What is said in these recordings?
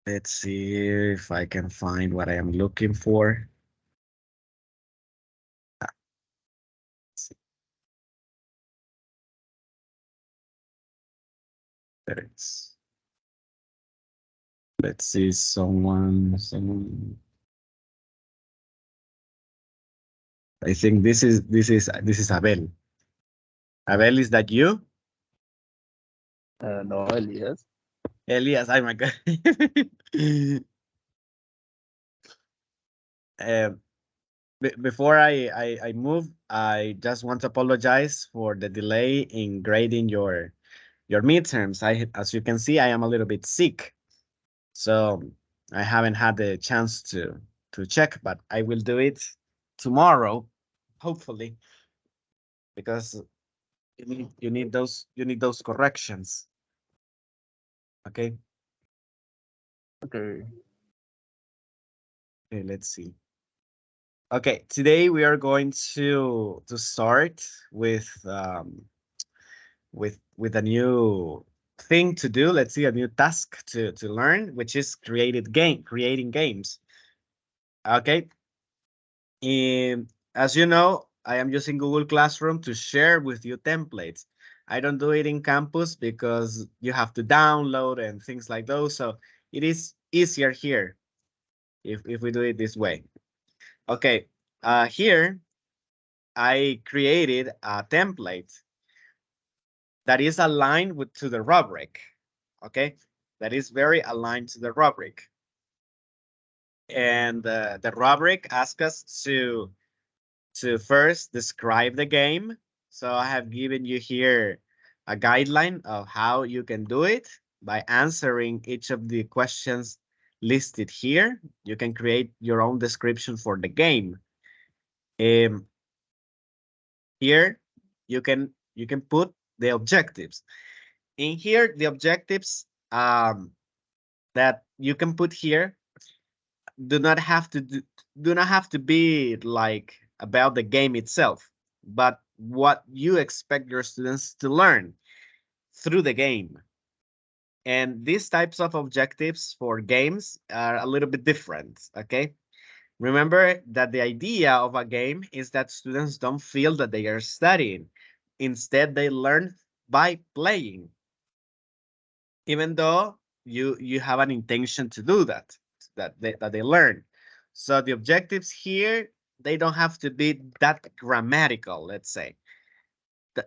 Let's see if I can find what I am looking for. Ah, let's see. There it is. Let's see someone. I think this is Abel. Abel, is that you? No, Elias. Elias, oh my God. Um, before I move, I just want to apologize for the delay in grading your midterms. As you can see, I am a little bit sick, so I haven't had the chance to check, but I will do it tomorrow, hopefully, because you need those corrections. Okay. Okay. Okay, let's see. Okay, today we are going to start with a new thing to do. Let's see, a new task to learn, which is creating games. Okay. As you know, I am using Google Classroom to share with you templates. I don't do it in campus because you have to download and things like those. So it is easier here if we do it this way. Okay. Here I created a template that is aligned to the rubric. Okay. That is very aligned to the rubric. And the rubric asks us to first describe the game. So I have given you here a guideline of how you can do it by answering each of the questions listed here. You can create your own description for the game. Um, Here you can put the objectives. In here, the objectives that you can put here do not have to do not have to be like about the game itself, but what you expect your students to learn through the game. And these types of objectives for games are a little bit different. Okay. Remember that the idea of a game is that students don't feel that they are studying. Instead, they learn by playing, even though you have an intention to do that, that they learn. So the objectives here, they don't have to be that grammatical, let's say,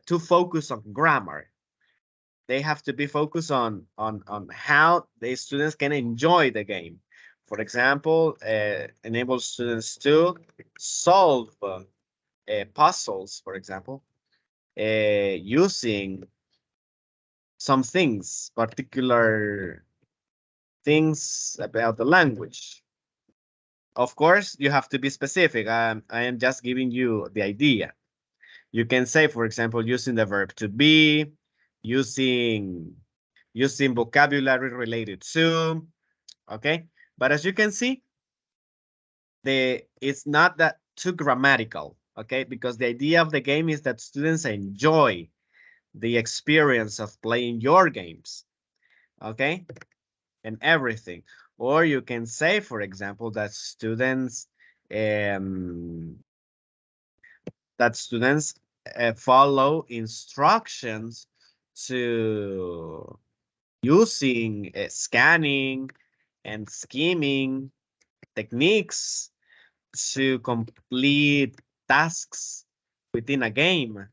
to focus on grammar. They have to be focused on how the students can enjoy the game. For example, enable students to solve puzzles, for example, using some things, particular things about the language. Of course, you have to be specific. I am just giving you the idea. You can say, for example, using the verb to be, using using vocabulary related to, okay? But as you can see, it's not that too grammatical, okay? Because the idea of the game is that students enjoy the experience of playing your games, okay? And everything. Or you can say, for example, um, that students follow instructions to using scanning and scheming techniques to complete tasks within a game,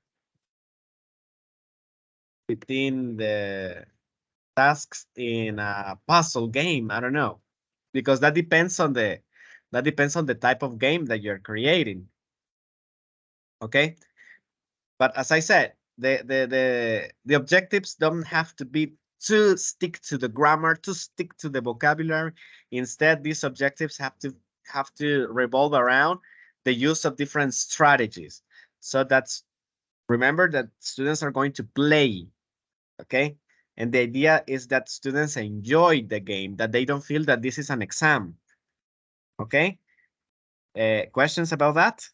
within the tasks in a puzzle game. I don't know, because that depends on the type of game that you're creating. Okay, but as I said, the objectives don't have to be to stick to the grammar, to stick to the vocabulary. Instead, these objectives have to revolve around the use of different strategies. So that's remember that students are going to play, okay? And the idea is that students enjoy the game, that they don't feel that this is an exam, okay? Questions about that?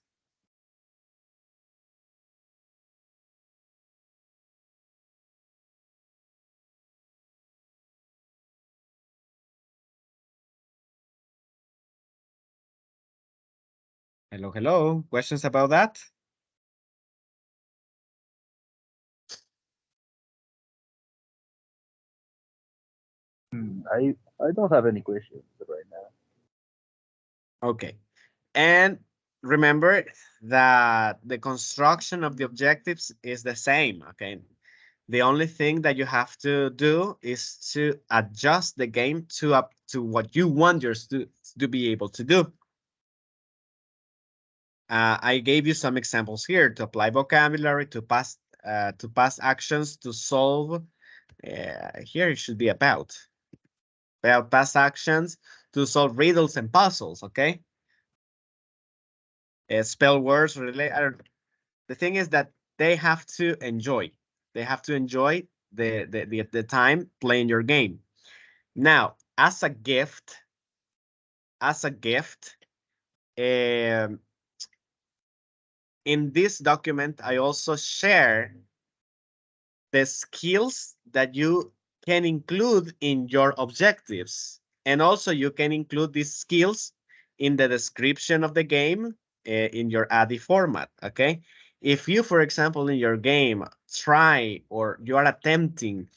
Hello, hello. Questions about that? I don't have any questions right now. Okay. And remember that the construction of the objectives is the same, okay? The only thing that you have to do is to adjust the game to up to what you want your students to be able to do. I gave you some examples here to apply vocabulary, to pass actions, to solve. Here it should be about past actions, to solve riddles and puzzles. Okay, spell words relate. The thing is that they have to enjoy. They have to enjoy the time playing your game. Now, as a gift, um, in this document, I also share the skills that you can include in your objectives. And also you can include these skills in the description of the game in your ADI format, okay? If you, for example, in your game try or you are attempting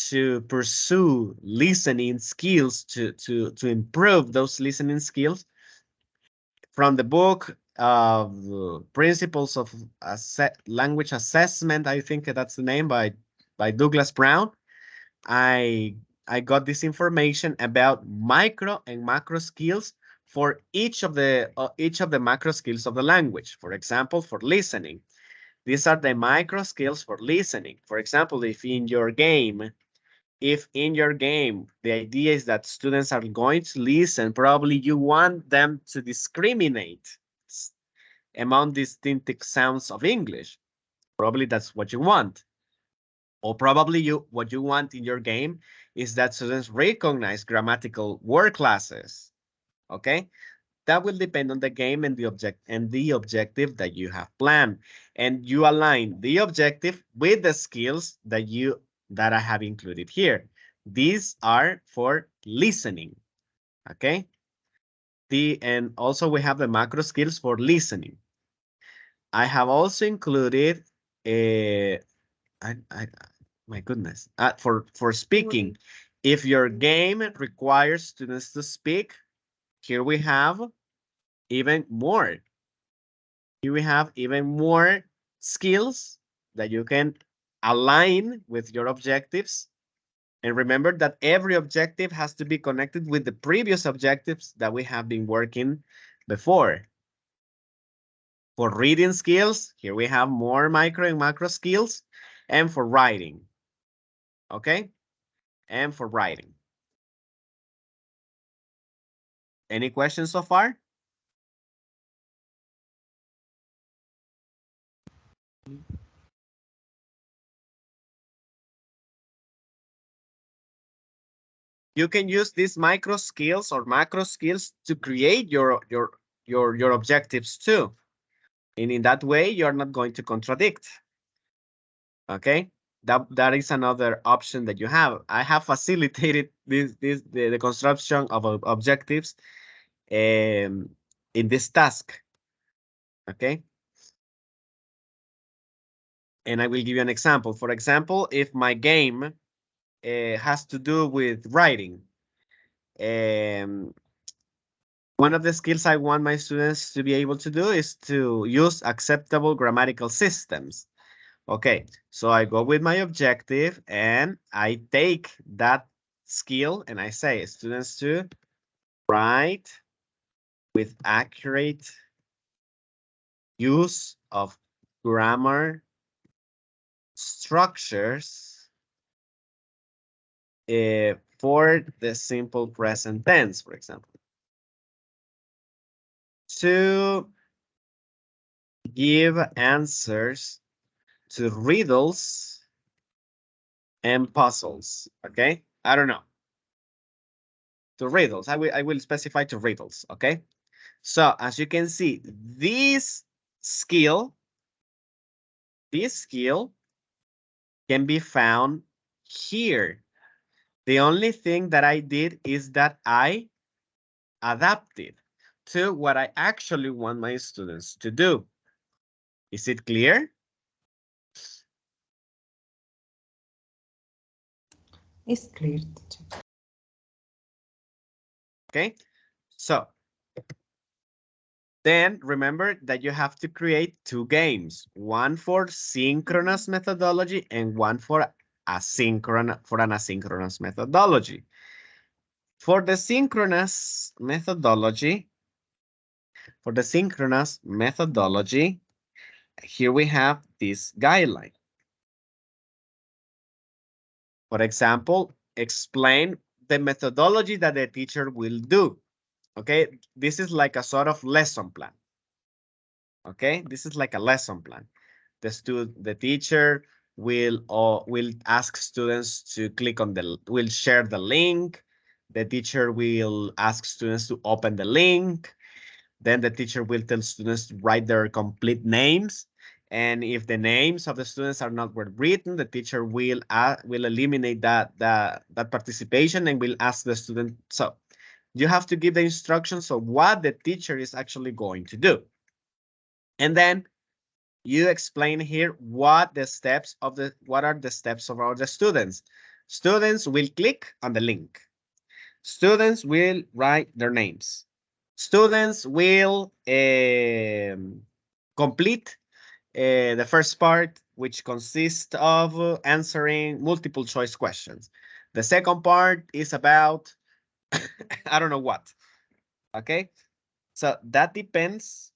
to pursue listening skills to improve those listening skills from the book of Principles of Language Assessment, I think that's the name by Douglas Brown. I I got this information about micro and macro skills for each of the macro skills of the language. For example, for listening, these are the micro skills for listening. For example, if in your game the idea is that students are going to listen, probably you want them to discriminate among distinctive sounds of English. Probably that's what you want. Or probably what you want in your game is that students recognize grammatical word classes. Okay? That will depend on the game and the objective that you have planned. And you align the objective with the skills that I have included here. These are for listening. Okay? And also we have the macro skills for listening. I have also included a I my goodness. For speaking, if your game requires students to speak, here we have even more. Here we have even more skills that you can align with your objectives. And remember that every objective has to be connected with the previous objectives that we have been working before. For reading skills, here we have more micro and macro skills. And for writing, okay? And for writing. Any questions so far? You can use these micro skills or macro skills to create your objectives too. And in that way, you're not going to contradict. Okay? That is another option that you have. I have facilitated the construction of objectives in this task. Okay? And I will give you an example. For example, if my game has to do with writing, um, one of the skills I want my students to be able to do is to use acceptable grammatical systems. Okay, so I go with my objective and I take that skill and I say students to write with accurate use of grammar structures for the simple present tense, for example. To give answers to riddles and puzzles. Okay, I don't know. To riddles, I will specify to riddles. Okay, so as you can see, skill, this skill can be found here. The only thing that I did is that I adapted. to what I actually want my students to do. Is it clear? It's clear. Okay, so then remember that you have to create two games, one for synchronous methodology and one for an asynchronous methodology. For the synchronous methodology, here we have this guideline. For example, explain the methodology that the teacher will do. Okay, this is like a sort of lesson plan. Okay, this is like a lesson plan. The teacher will ask students to click on will share the link. The teacher will ask students to open the link. Then the teacher will tell students to write their complete names. And if the names of the students are not well written, the teacher will eliminate that participation and will ask the student. So you have to give the instructions of what the teacher is actually going to do. And then you explain here what are the steps of the students. Students will click on the link. Students will write their names. Students will complete the first part, which consists of answering multiple choice questions. The second part is about, I don't know what, okay? So that depends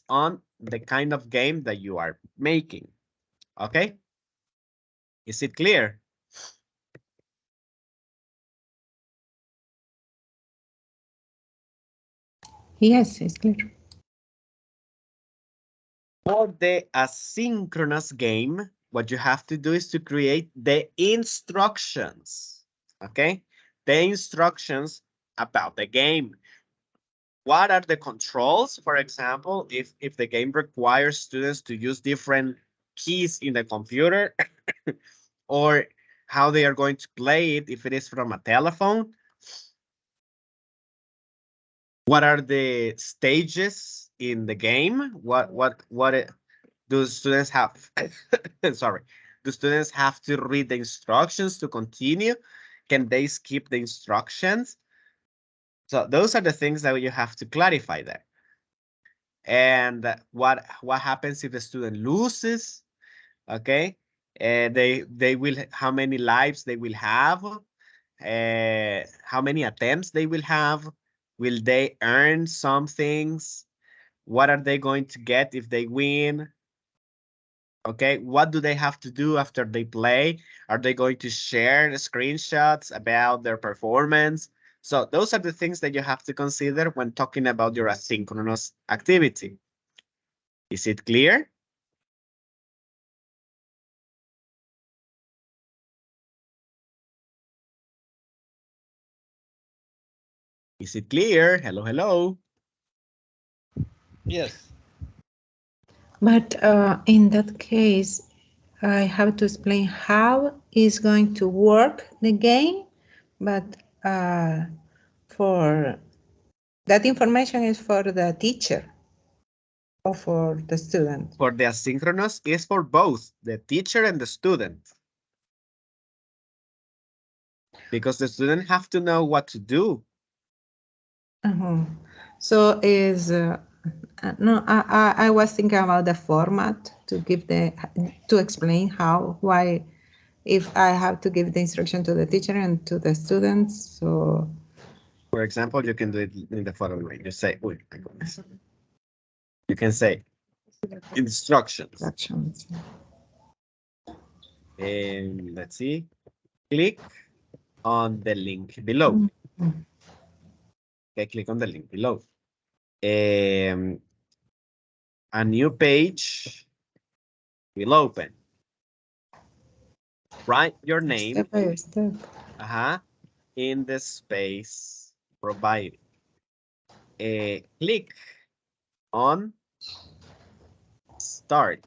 on the kind of game that you are making, okay? Is it clear? Yes, it's clear. For the asynchronous game, what you have to do is to create the instructions, okay? The instructions about the game. What are the controls? For example, if the game requires students to use different keys in the computer or how they are going to play it if it is from a telephone. What are the stages in the game? Do students have? Sorry, do students have to read the instructions to continue? Can they skip the instructions? So those are the things that you have to clarify there. And what happens if the student loses? Okay, they will, how many lives they will have? How many attempts they will have? Will they earn some things? What are they going to get if they win? Okay, what do they have to do after they play? Are they going to share the screenshots about their performance? So those are the things that you have to consider when talking about your asynchronous activity. Is it clear? Is it clear? Hello, hello. Yes. But in that case, I have to explain how is going to work the game, but for that information is for the teacher or for the student. For the asynchronous is for both the teacher and the student. Because the student have to know what to do. So is no, I was thinking about the format to give to explain why if I have to give the instruction to the teacher and to the students. So For example, you can do it in the following way. You say, oh my goodness. You can say instructions. instructions. And let's see, click on the link below. Okay, click on the link below. A new page will open. Write your name Step by step. In the space provided. Click on start.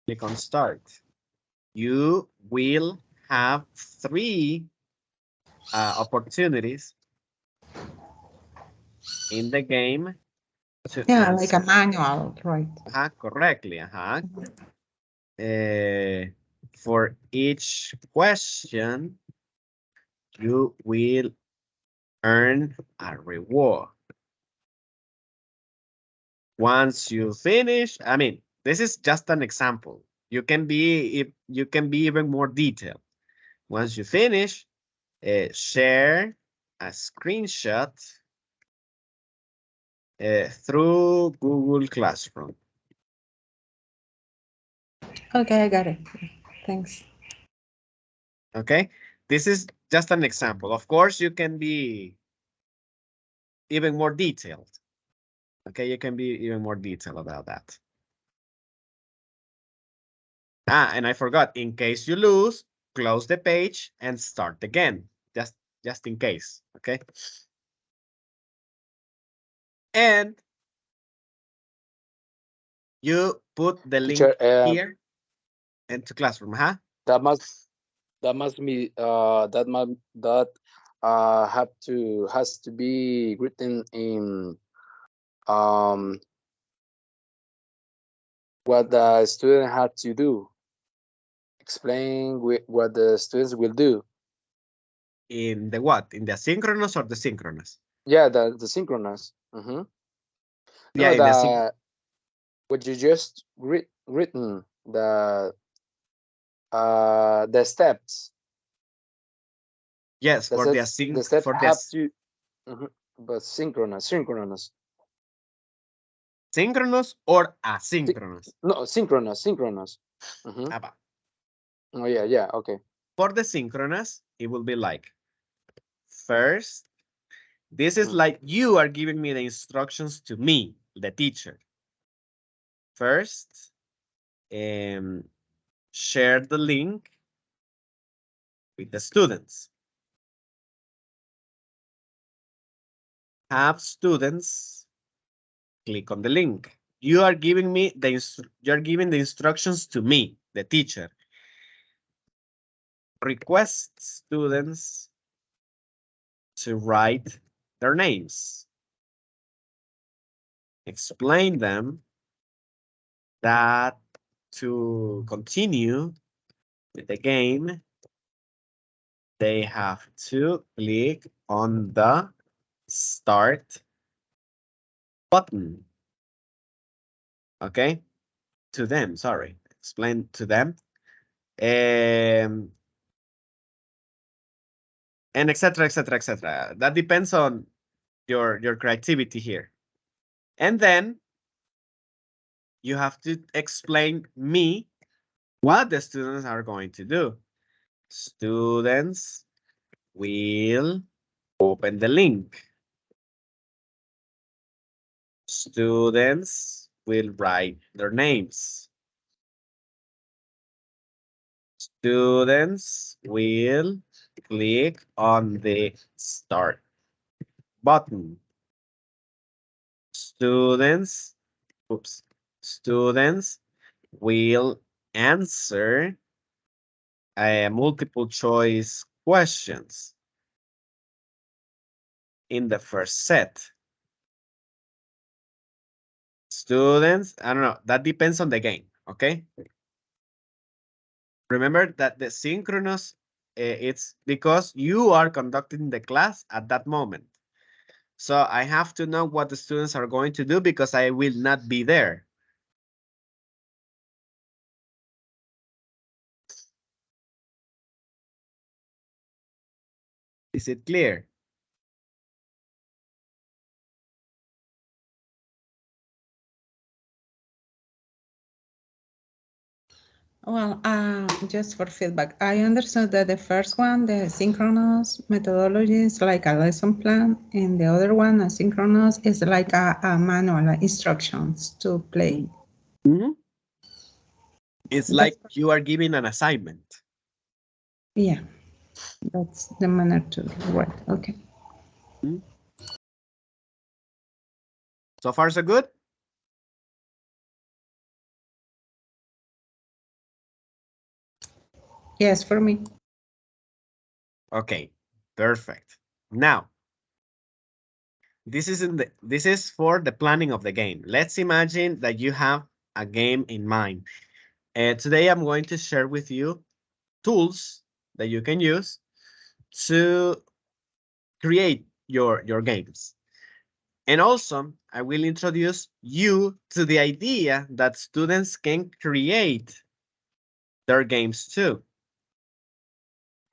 Click on start. You will have 3 opportunities in the game to Yeah, like a answer manual, right? correctly. For each question, you will earn a reward. Once you finish, I mean, this is just an example. You can be even more detailed. Once you finish, share a screenshot through Google Classroom. Okay, I got it. Thanks. Okay, this is just an example. Of course, you can be even more detailed. Okay, you can be even more detailed about that. And I forgot, in case you lose, close the page and start again, just in case, okay? And you put the Teacher, link here into Classroom, huh? that must be that has to be written in um what the student had to do. Explain what the students will do. In the what? In the asynchronous or the synchronous? Yeah, the synchronous. Yeah, No, in the what you just written the steps. yes, for the The steps have to, but synchronous. synchronous or asynchronous. No, synchronous. Aba. Oh yeah, okay. For the synchronous, it will be like first. This is like you are giving me the instructions to me, the teacher. First, share the link with the students. Have students click on the link. You are giving me you're giving the instructions to me, the teacher. Request students to write their names. Explain them that to continue with the game, they have to click on the start button. Okay, to them, sorry, explain to them. And etc, etc, etc. That depends on your creativity here. And then you have to explain me what the students are going to do. Students will open the link. Students will write their names. Students will click on the start button. Students, students will answer multiple choice questions in the first set. Students, I don't know, that depends on the game, okay? Remember that the synchronous, it's because you are conducting the class at that moment. So I have to know what the students are going to do because I will not be there. Is it clear? Well, just for feedback, I understood that the first one, the synchronous methodology, is like a lesson plan, and the other one, asynchronous, is like a manual, like instructions to play. It's like you are giving an assignment. Yeah, that's the manner to write. Okay. So far, so good? Yes, for me. Okay, Perfect. Now, this is for the planning of the game. Let's imagine that you have a game in mind. Today I'm going to share with you tools that you can use to create your games. And also, I will introduce you to the idea that students can create their games too.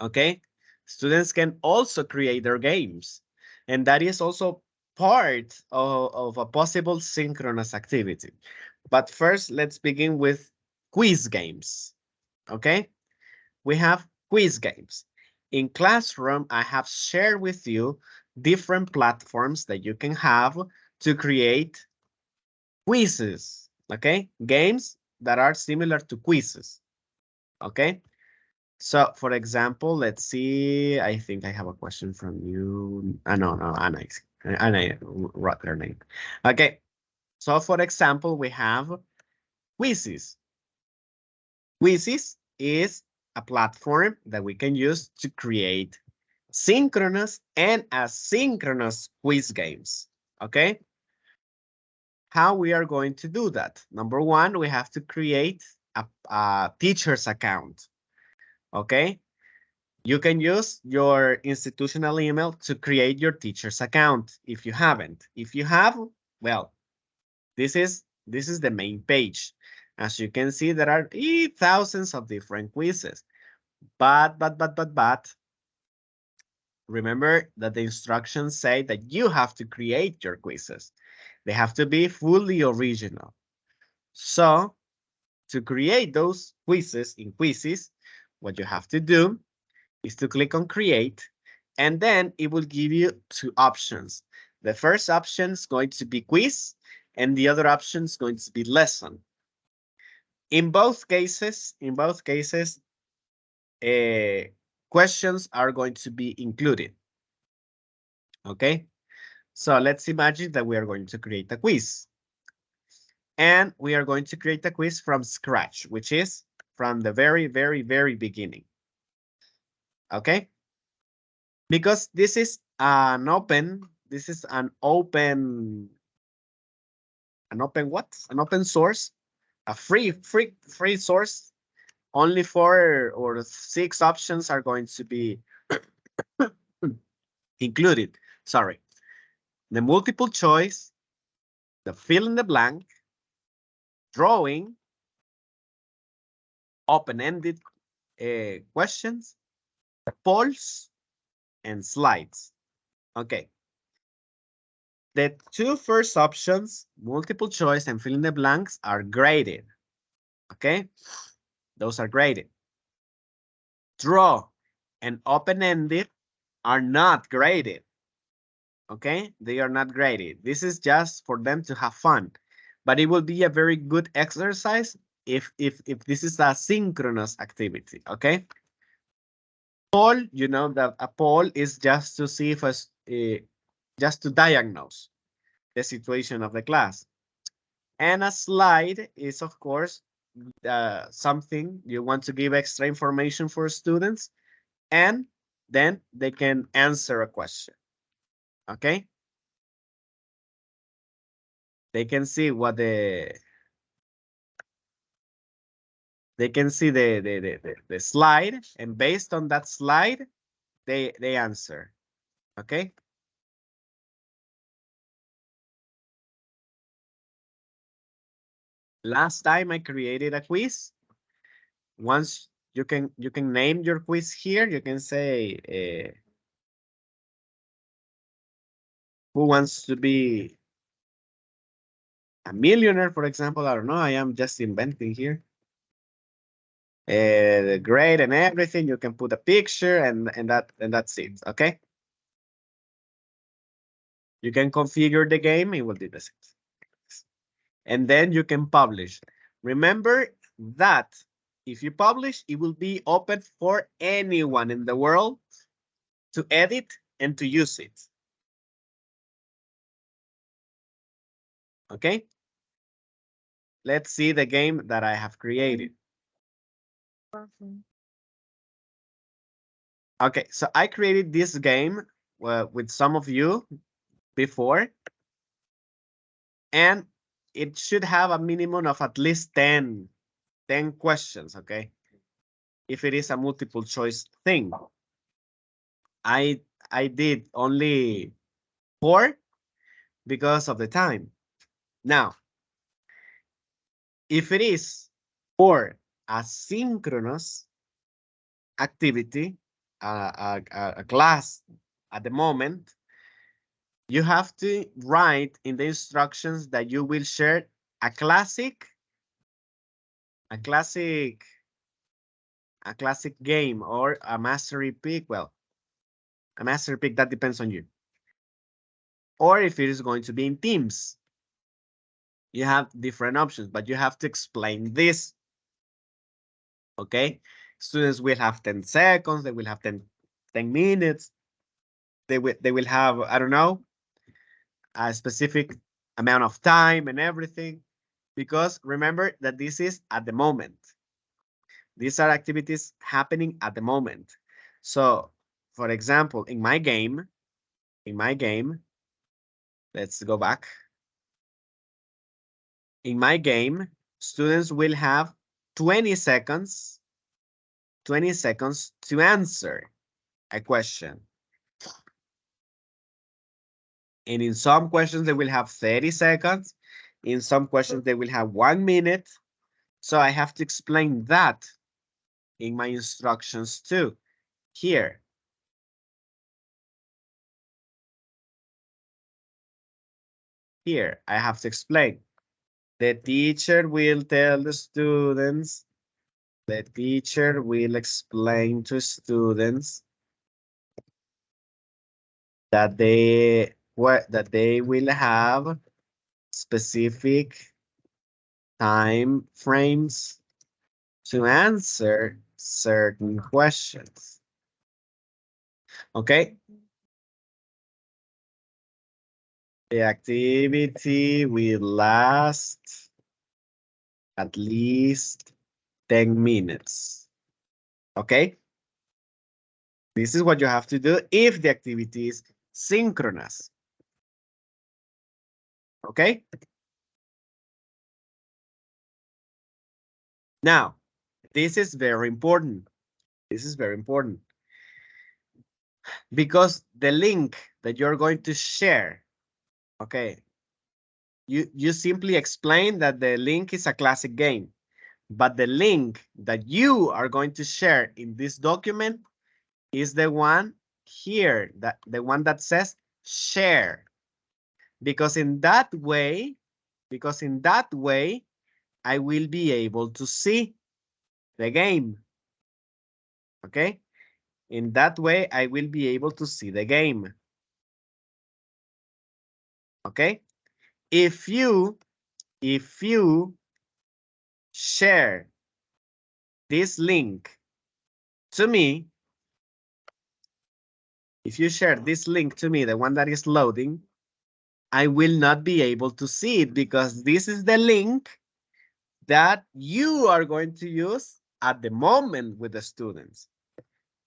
Okay? Students can also create their games. And that is also part of a possible synchronous activity. But first, let's begin with quiz games. Okay? We have quiz games. In Classroom, I have shared with you different platforms that you can have to create quizzes, okay? Games that are similar to quizzes, okay? So, for example, let's see. I think I have a question from you. No, Anna. Anna wrote her name. Okay. So, for example, we have quizzes. Quizzes is a platform that we can use to create synchronous and asynchronous quiz games. Okay. How we are going to do that? Number one, we have to create a teacher's account. Okay. You can use your institutional email to create your teacher's account if you haven't. If you have, well, this is the main page. As you can see, there are thousands of different quizzes. But remember that the instructions say that you have to create your quizzes. They have to be fully original. So to create those quizzes in quizzes, what you have to do is to click on create, and then it will give you two options. The first option is going to be quiz, and the other option is going to be lesson. In both cases, questions are going to be included. Okay, so let's imagine that we are going to create a quiz. And we are going to create a quiz from scratch, which is from the very, very, very beginning. Okay, because this is an open what? An open source, a free source. Only 4 or 6 options are going to be included. Sorry. The multiple choice, the fill in the blank, drawing, open-ended questions, polls, and slides. Okay. The 2 first options, multiple choice and fill in the blanks, are graded. Okay. Those are graded. Draw and open-ended are not graded. Okay, they are not graded. This is just for them to have fun, but it will be a very good exercise if this is a synchronous activity. Okay, poll, you know that a poll is just to see if just to diagnose the situation of the class, and a slide is of course something you want to give extra information for students, and then they can answer a question. Okay, they can see the slide, and based on that slide, they answer. Okay. Last time I created a quiz. Once you can name your quiz here. You can say who wants to be a millionaire, for example. I don't know. I am just inventing here. The grade and everything. You can put a picture and that's it. Okay. You can configure the game. It will do the same. And then you can publish. Remember that if you publish, it will be open for anyone in the world to edit and to use it. Okay? Let's see the game that I have created. Okay, so I created this game with some of you before, and it should have a minimum of at least 10 questions, okay? If it is a multiple choice thing. I I did only 4 because of the time. Now, if it is for asynchronous activity, a class at the moment, you have to write in the instructions that you will share a classic, a classic, a classic game or a mastery pick. Well, a mastery pick, that depends on you. Or if it is going to be in teams, you have different options, but you have to explain this. Okay, students will have 10 seconds, they will have 10 minutes, they will have, I don't know, a specific amount of time and everything, because remember that this is at the moment. These are activities happening at the moment. So for example, in my game, let's go back. In my game, students will have 20 seconds, 20 seconds to answer a question. And in some questions, they will have 30 seconds. In some questions, they will have 1 minute. So I have to explain that in my instructions too. Here. Here, I have to explain. The teacher will tell the students, the teacher will explain to students that they will have specific time frames to answer certain questions. Okay? The activity will last at least 10 minutes. Okay? This is what you have to do if the activity is synchronous. Okay? Now, this is very important. This is very important because the link that you're going to share, okay, you simply explain that the link is a classic game, but the link that you are going to share in this document is the one here, that the one that says share. Because in that way, I will be able to see the game. Okay? In that way, I will be able to see the game. Okay? If you share this link to me, if you share this link to me, the one that is loading, I will not be able to see it because this is the link that you are going to use at the moment with the students.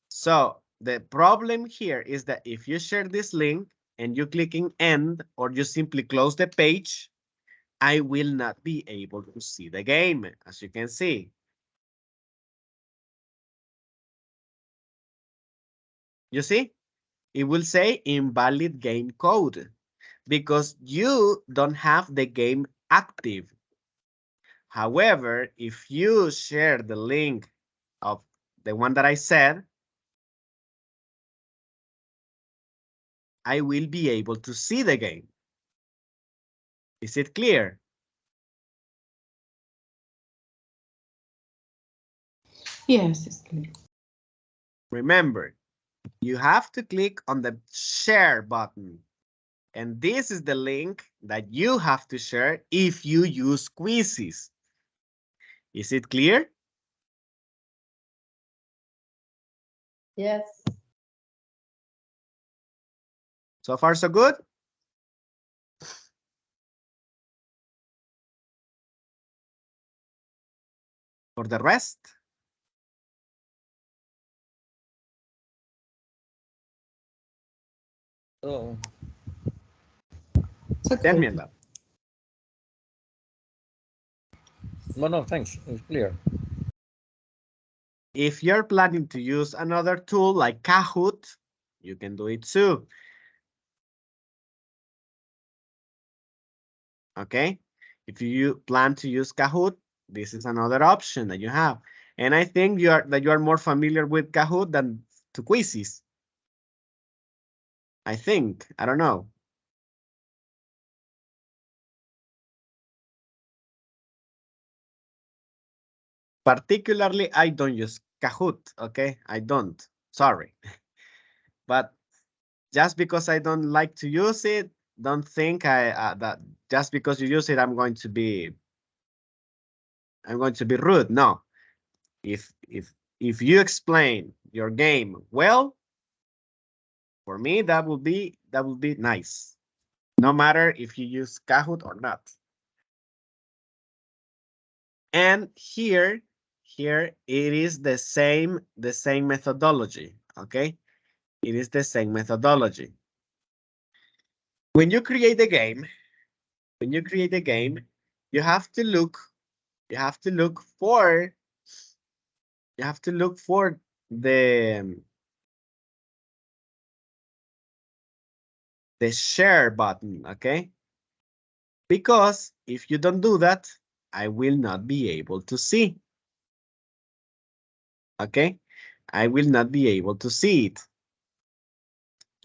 So the problem here is that if you share this link and you click in end or you simply close the page, I will not be able to see the game, as you can see. You see, it will say invalid game code because you don't have the game active. However, if you share the link of the one that I said, I will be able to see the game. Is it clear? Yes, it's clear. Remember, you have to click on the share button. And this is the link that you have to share if you use quizzes. Is it clear? Yes. So far, so good? For the rest? Oh, It's Tell okay. me about. no, no, thanks. It's clear. If you're planning to use another tool like Kahoot, you can do it too. Okay? If you plan to use Kahoot, this is another option that you have. And I think you are more familiar with Kahoot than to quizzes. I think. I don't know. Particularly, I don't use Kahoot. Okay? I don't. Sorry. But just because I don't like to use it, don't think that just because you use it, I'm going to be rude. No. If you explain your game well, for me that would be nice. No matter if you use Kahoot or not. And here it is the same methodology. Okay, it is the same methodology. When you create a game, you have to look you have to look for you have to look for the the share button. Okay, because if you don't do that, I will not be able to see. Okay, I will not be able to see it.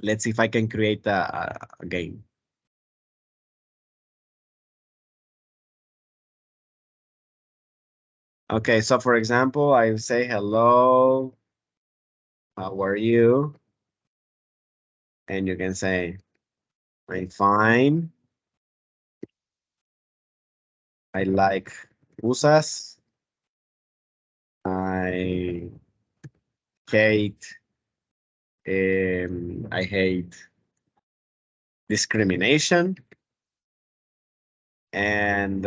Let's see if I can create a game. Okay, so for example, I say hello, how are you? And you can say, I'm fine. I like usas. I hate I hate discrimination, and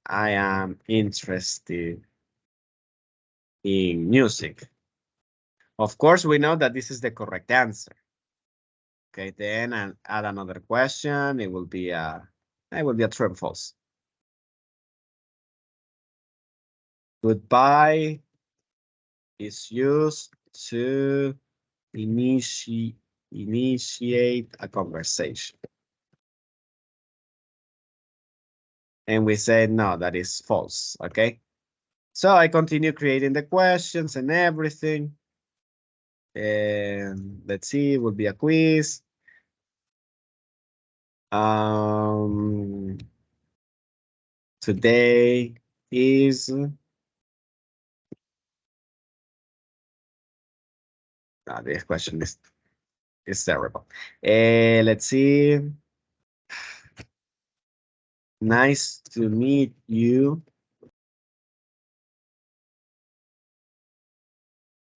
I am interested in music. Of course, we know that this is the correct answer. Okay, then and add another question. It will be a true or false. Goodbye is used to initiate a conversation. And we say no, that is false. Okay. So I continue creating the questions and everything. And let's see, it will be a quiz. Um, Today is this question is terrible. Let's see. Nice to meet you.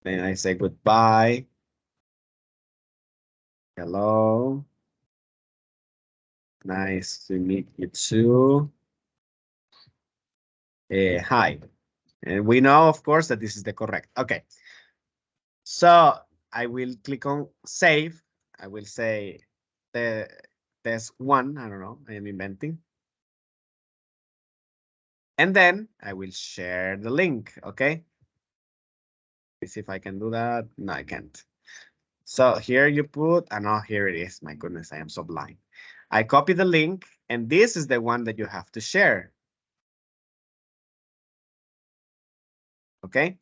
Then I say goodbye. Hello. Nice to meet you too. Hi. And we know, of course, that this is the correct. Okay. So I will click on save. I will say the test one. I don't know. I am inventing. And then I will share the link. Okay. Let's see if I can do that. No, I can't. So here you put, and oh, here it is. My goodness, I am so blind. I copy the link, and this is the one that you have to share. Okay?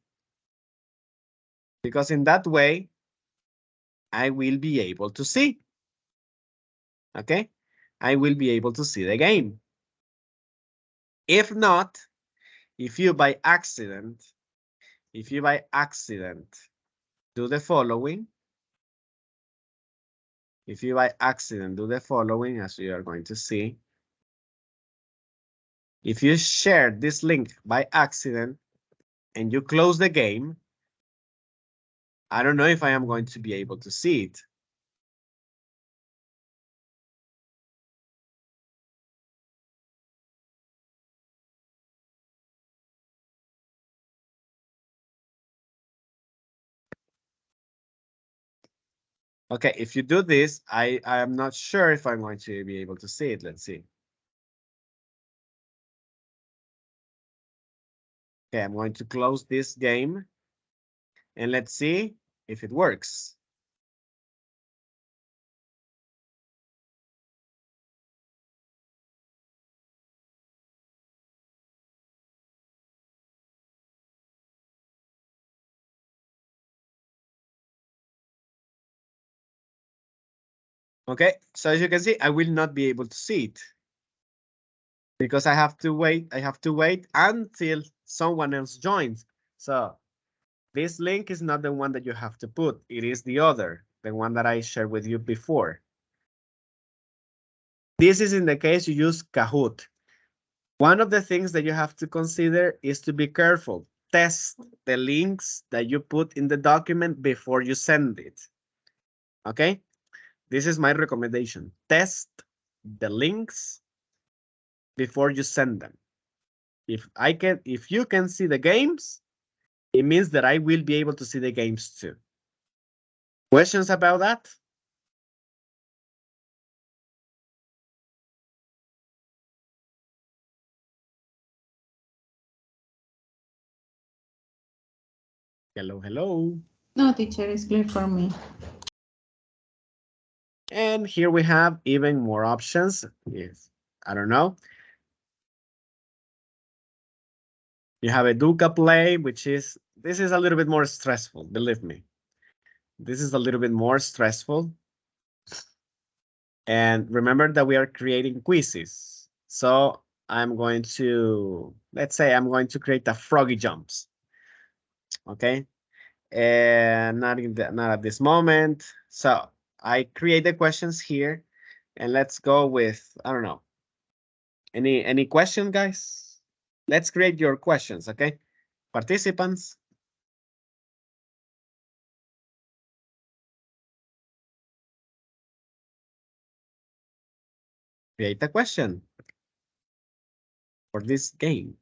Because in that way, I will be able to see. Okay? I will be able to see the game. If not, if you by accident do the following, if you by accident do the following, as you are going to see, if you share this link by accident and you close the game, I don't know if I am going to be able to see it. Okay, if you do this, I am not sure if I'm going to be able to see it. Let's see. Okay, I'm going to close this game and let's see if it works. Okay, so as you can see, I will not be able to see it because I have to wait. I have to wait until someone else joins. So this link is not the one that you have to put. It is the other, the one that I shared with you before. This is in the case you use Kahoot. One of the things that you have to consider is to be careful. Test the links that you put in the document before you send it. Okay? This is my recommendation. Test the links before you send them. If you can see the games, it means that I will be able to see the games too. Questions about that? Hello, hello. No, teacher, it's clear for me. And here we have even more options. Yes, I don't know. You have a Duca play, this is a little bit more stressful, believe me. This is a little bit more stressful. And remember that we are creating quizzes. So I'm going to, let's say I'm going to create a froggy jumps. Okay. And not at this moment. So I create the questions here and let's go with, I don't know. Any question, guys? Let's create your questions, okay? Participants. Create a question for this game.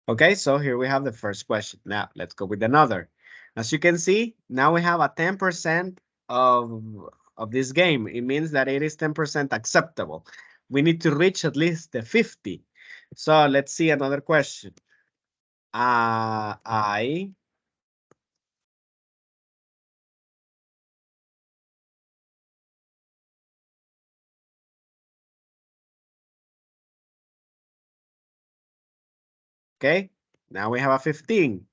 Okay, so here we have the first question. Now let's go with another. As you can see, now we have a 10% of this game. It means that it is 10% acceptable. We need to reach at least the 50. So let's see another question. I okay, now we have a 15.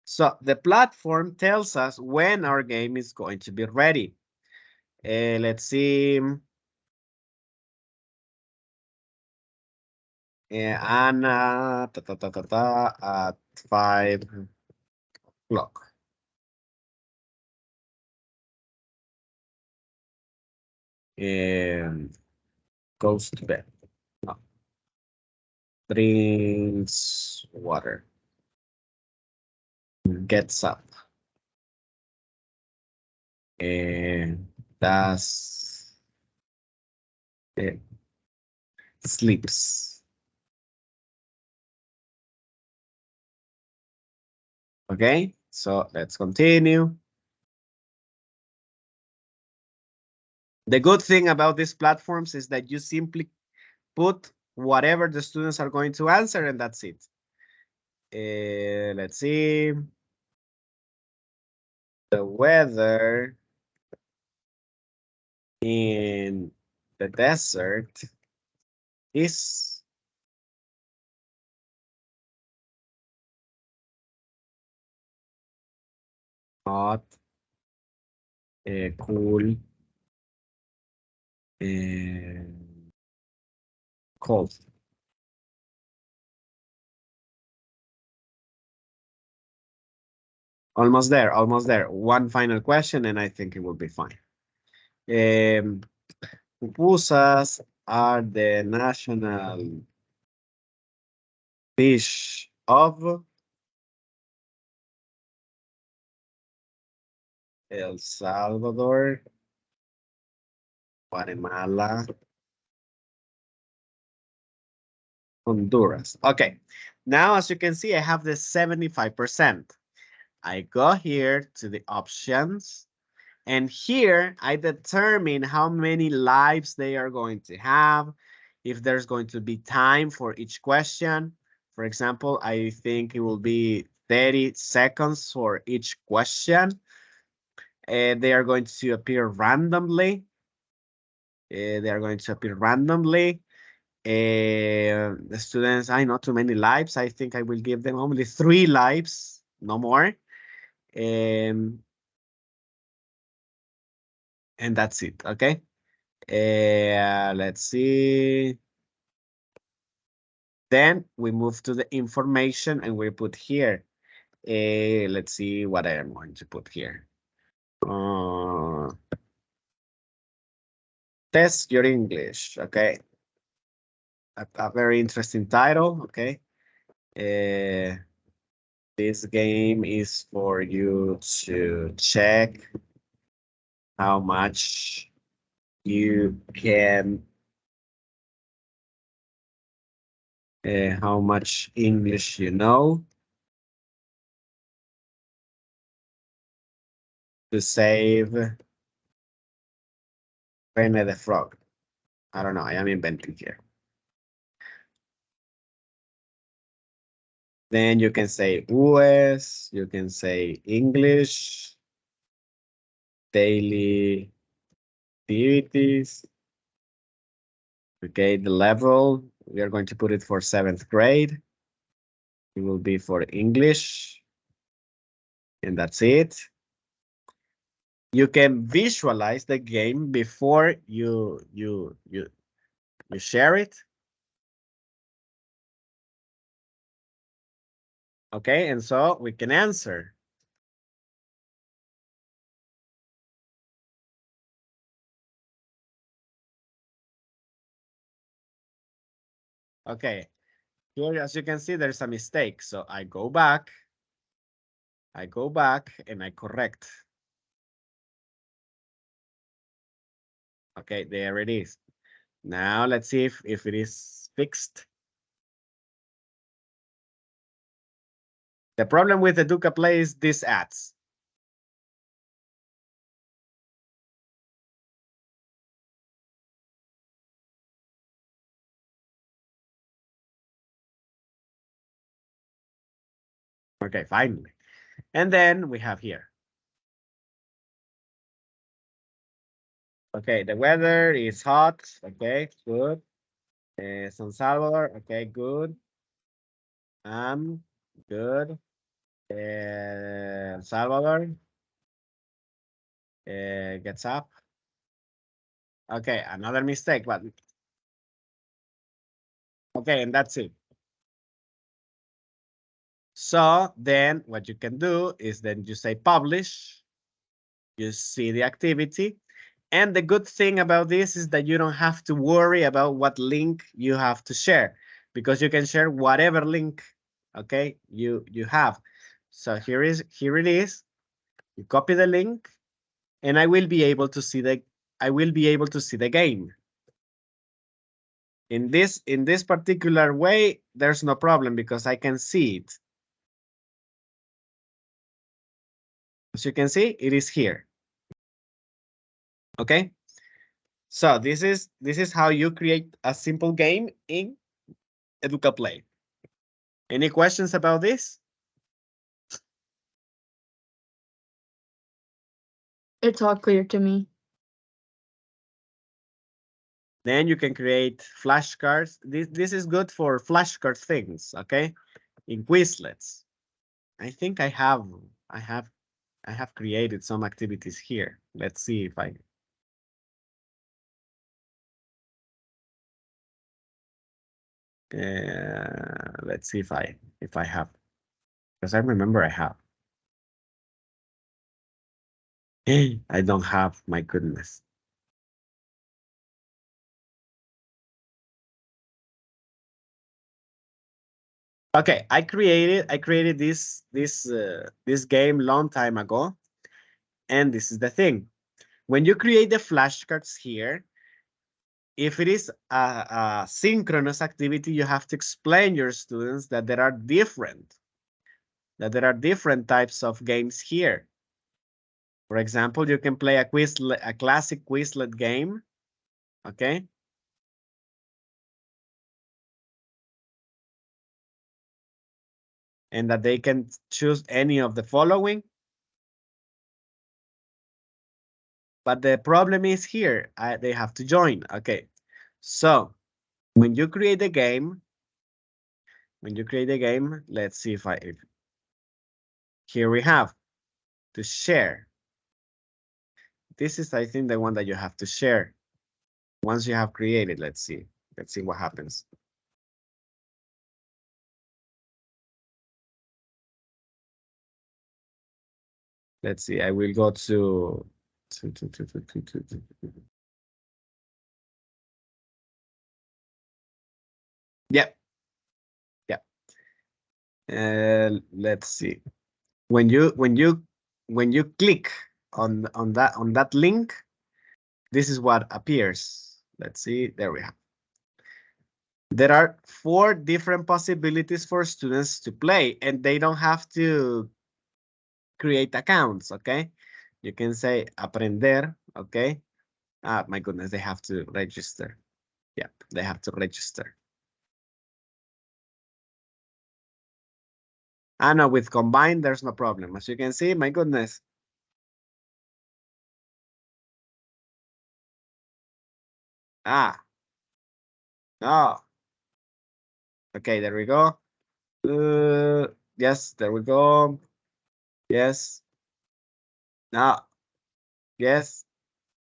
So the platform tells us when our game is going to be ready. Let's see. Anna, at 5 o'clock. And goes to bed. No. Drinks water. Gets up. And does sleeps. Okay, so let's continue. The good thing about these platforms is that you simply put whatever the students are going to answer and that's it. Let's see. The weather in the desert is hot, cool, and cold. Almost there, almost there. One final question, and I think it will be fine. Pupusas are the national dish of El Salvador, Guatemala, Honduras. Okay, now as you can see, I have the 75%. I go here to the options, and here I determine how many lives they are going to have, if there's going to be time for each question. For example, I think it will be 30 seconds for each question. They are going to appear randomly. They are going to appear randomly. The students, I know too many lives. I think I will give them only 3 lives, no more. And that's it, okay? Let's see. Then we move to the information and we put here. Let's see what I am going to put here. Test your English, okay? A very interesting title, okay? This game is for you to check how much you can, how much English you know, to save Rene the Frog. I don't know, I am inventing here. Then you can say US, you can say English, daily activities. Okay, the level, we are going to put it for 7th grade. It will be for English. And that's it. You can visualize the game before you share it. Okay, and so we can answer. Okay, here as you can see, there's a mistake. So I go back and I correct. Okay, there it is. Now let's see if it is fixed. The problem with the Duca Play is these ads. Okay, finally. And then we have here. Okay, the weather is hot. Okay, good. San Salvador. Okay, good. Good. El Salvador. Gets up. Okay, another mistake, but okay, and that's it. So then what you can do is then you say publish. You see the activity. And the good thing about this is that you don't have to worry about what link you have to share, because you can share whatever link, okay, you have. So here it is. You copy the link, and I will be able to see the game. In this particular way, there's no problem because I can see it. As you can see, it is here. Okay. So this is how you create a simple game in Educa Play. Any questions about this? It's all clear to me. Then you can create flashcards. This is good for flashcard things, okay? In Quizlets. I think I have created some activities here. Let's see if I let's see if I have, because I remember I have. I don't have, my goodness. Okay, I created this game long time ago, and this is the thing. When you create the flashcards here, if it is a synchronous activity, you have to explain your students that there are different types of games here. For example, you can play a classic Quizlet game, okay? And that they can choose any of the following. But the problem is here, they have to join, okay? So when you create a game, let's see if here we have to share. This is, I think, the one that you have to share. Once you have created, let's see what happens. Let's see, I will go to yep. Yep. Let's see. When you click on that link, this is what appears. Let's see, there we have. There are 4 different possibilities for students to play, and they don't have to create accounts, okay? You can say aprender, okay? Ah, my goodness, they have to register. Yeah, they have to register. Ah, no, with combined, there's no problem. As you can see, my goodness. Ah, no. Okay, there we go. Yes, there we go. Yes. No. Yes.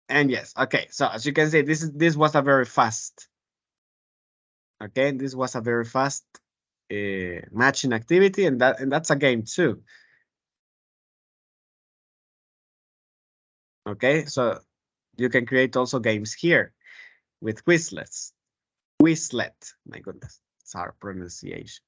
And yes. Okay, so as you can see, this was a very fast. Okay, this was a very fast matching activity, and that's a game too. Okay, so you can create also games here with Quizlets. Quizlet, my goodness, it's our pronunciation.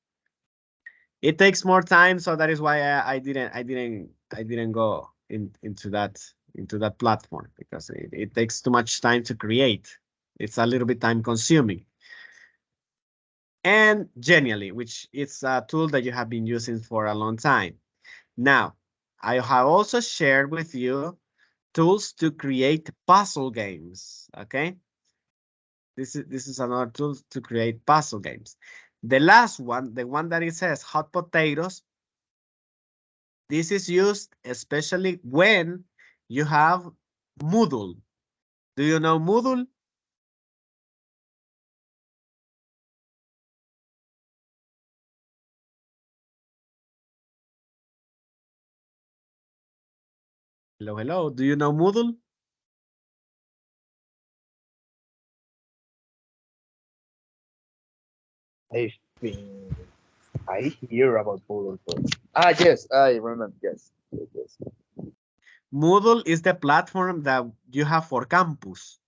It takes more time, so that is why I didn't go into that platform, because it takes too much time to create. It's a little bit time consuming. And Genially, which is a tool that you have been using for a long time. Now, I have also shared with you tools to create puzzle games, okay? This is another tool to create puzzle games. The last one, the one that it says hot potatoes, this is used especially when you have Moodle. Do you know Moodle? Hello, hello. Do you know Moodle? I think I hear about Moodle first. Ah, yes, I remember. Yes, yes, yes. Moodle is the platform that you have for campus.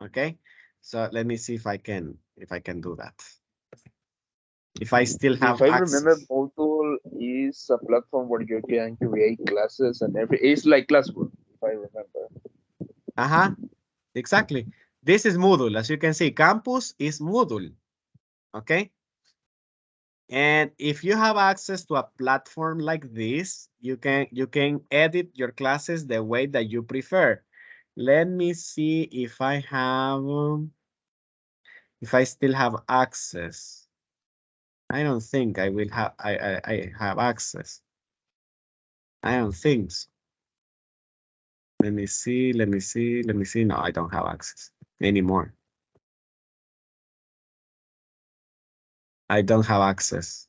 Okay, so let me see if I can do that. If I still have If I remember, access. Moodle is a platform where you can create classes and it's like Classroom, if I remember. Uh-huh, exactly. This is Moodle. As you can see, campus is Moodle. Okay. And if you have access to a platform like this, you can edit your classes the way that you prefer. Let me see if I have if I still have access. I don't think I will have I have access. I don't think so. Let me see, let me see, let me see. No, I don't have access anymore. I don't have access.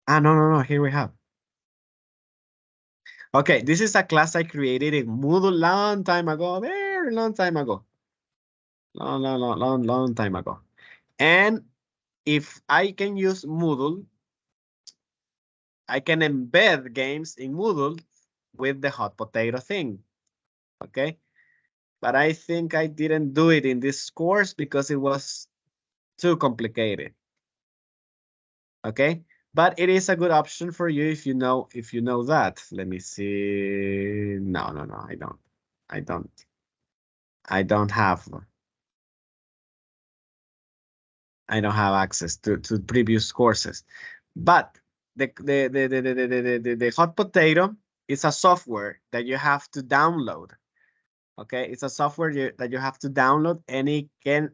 Ah, no, no, no. Here we have. Okay, this is a class I created in Moodle long time ago, very long time ago. Long time ago. And if I can use Moodle, I can embed games in Moodle with the hot potato thing. Okay. But I think I didn't do it in this course because it was too complicated. Okay. But it is a good option for you if you know that. Let me see. No, I don't. I don't. I don't have. I don't have access to previous courses. But the hot potato is a software that you have to download. Okay, it's a software that you have to download, and it can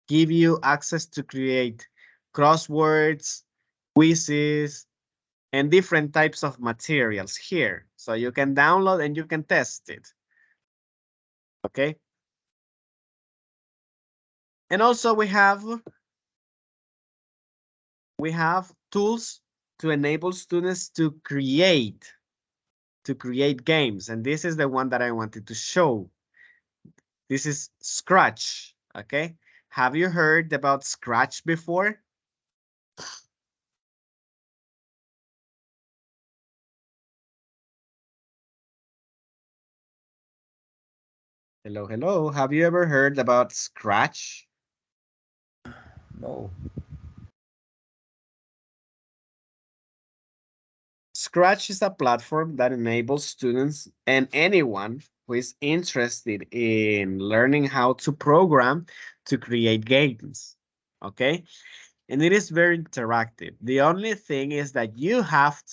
give you access to create crosswords, quizzes, and different types of materials here. So you can download and you can test it. Okay. And also we have tools to enable students to create games. And this is the one that I wanted to show. This is Scratch. Okay. Have you heard about Scratch before? Hello, hello. Have you ever heard about Scratch? No. Scratch is a platform that enables students and anyone who is interested in learning how to program to create games. Okay. And it is very interactive. The only thing is that you have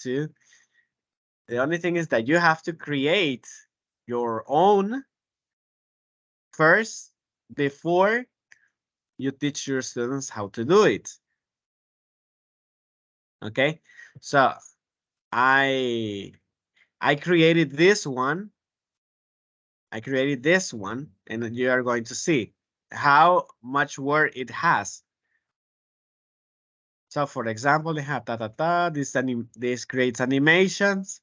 to create your own first before you teach your students how to do it. Okay. So I created this one. And you are going to see how much work it has. So for example, they have this creates animations.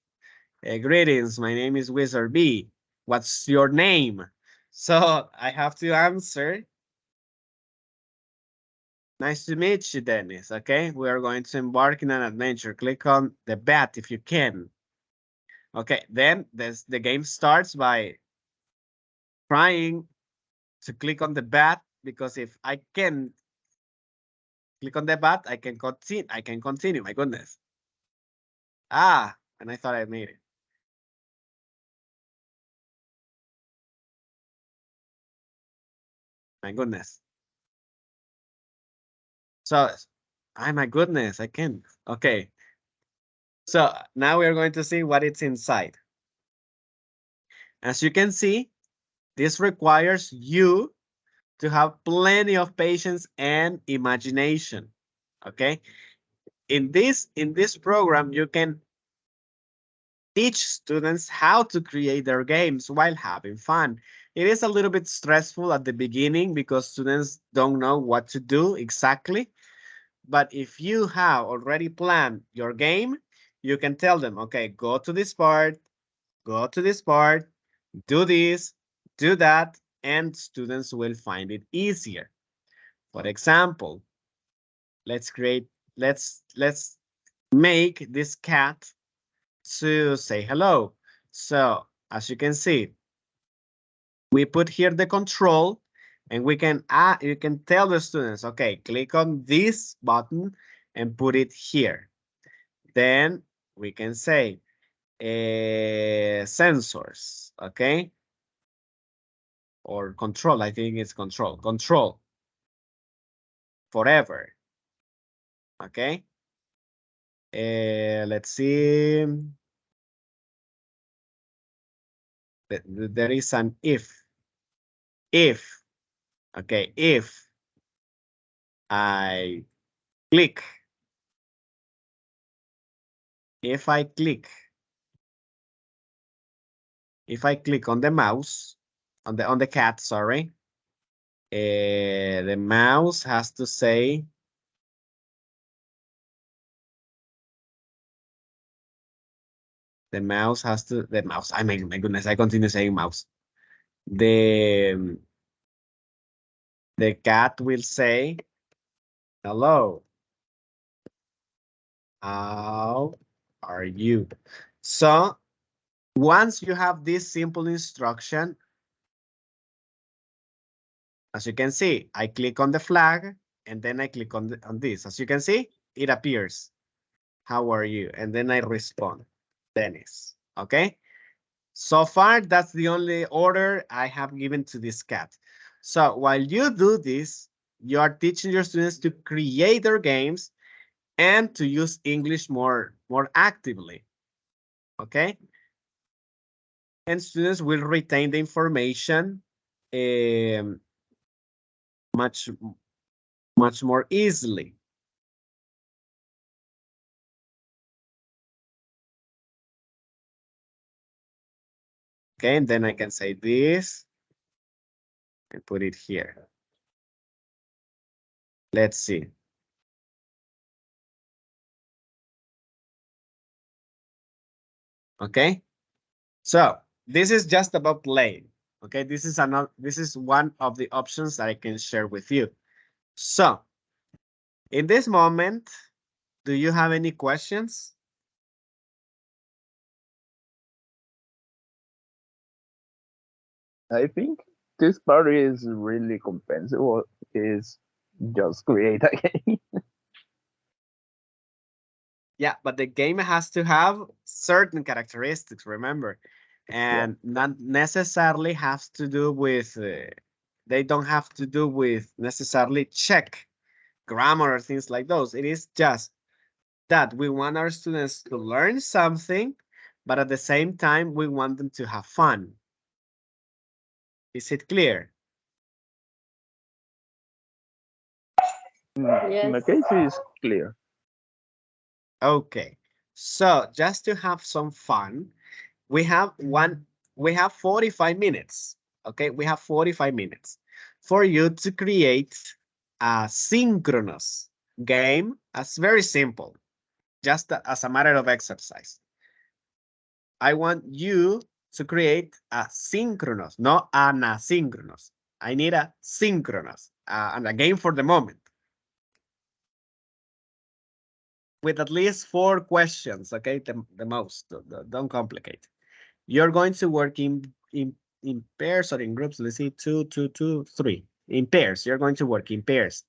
Greetings, my name is Wizard B. What's your name? So I have to answer. Nice to meet you, Dennis. Okay, we are going to embark in an adventure. Click on the bat if you can. Okay, then the game starts by trying to click on the bat, because if I can click on the bat, I can continue. My goodness. And I thought I made it. My goodness. So, my goodness, I can. Okay. So now we are going to see what it's inside. As you can see, this requires you to have plenty of patience and imagination. Okay. In this program, you can teach students how to create their games while having fun. It is a little bit stressful at the beginning because students don't know what to do exactly. But if you have already planned your game, you can tell them, okay, go to this part, do this, do that, and students will find it easier. For example, let's make this cat to say hello. So as you can see, we put here the control, and we can you can tell the students, okay, click on this button and put it here. Then we can say sensors, okay? Or control, I think it's control forever, okay? Let's see. There is an if, okay, if I click, if I click on the mouse, on the cat, sorry, the mouse has to say, I mean, my goodness, I continue saying mouse. The cat will say, hello. How are you? So once you have this simple instruction, as you can see, I click on the flag and then I click on this. As you can see, it appears. How are you? And then I respond, Dennis. Okay. So far, that's the only order I have given to this cat. So while you do this, you are teaching your students to create their games and to use English more actively. Okay. And students will retain the information um, much more easily. Okay, and then I can say this and put it here. Let's see. Okay, so this is just about playing. Okay, this is one of the options that I can share with you. So in this moment, do you have any questions? I think this part is really compensable. Is just create a game. Yeah, but the game has to have certain characteristics, remember, Yeah. and not necessarily has to do with, they don't have to do with necessarily check grammar or things like those. It is just that we want our students to learn something, but at the same time, we want them to have fun. Is it clear? In my Yes. case, it's clear. Okay, so just to have some fun, we have 45 minutes. Okay, we have 45 minutes for you to create a synchronous game. That's very simple, just as a matter of exercise. I want you to create a synchronous, not an asynchronous. I need a synchronous, and a game for the moment with at least 4 questions. Okay, the most. Don't complicate. You're going to work in pairs or in groups. Let's see, two, two, two, three. In pairs, you're going to work in pairs.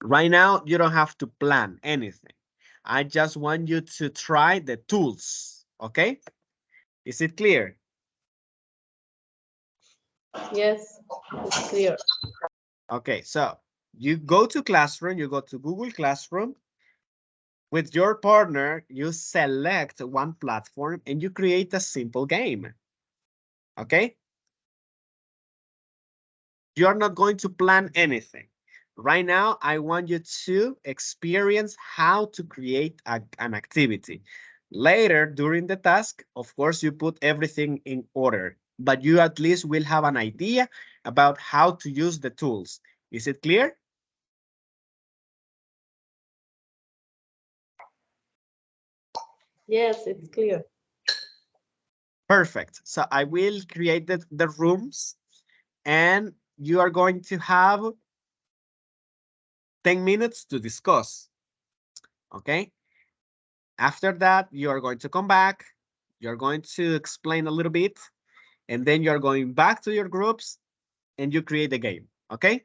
Right now, you don't have to plan anything. I just want you to try the tools, okay? Is it clear? Yes. It's clear. Okay, so you go to Classroom, you go to Google Classroom. With your partner, you select one platform and you create a simple game, okay? You're not going to plan anything. Right now, I want you to experience how to create an activity. Later, during the task, of course, you put everything in order, but you at least will have an idea about how to use the tools. Is it clear? Yes, it's clear. Perfect. So I will create the rooms and you are going to have 10 minutes to discuss, okay? After that, you are going to come back, you're going to explain a little bit, and then you're going back to your groups and you create the game, okay?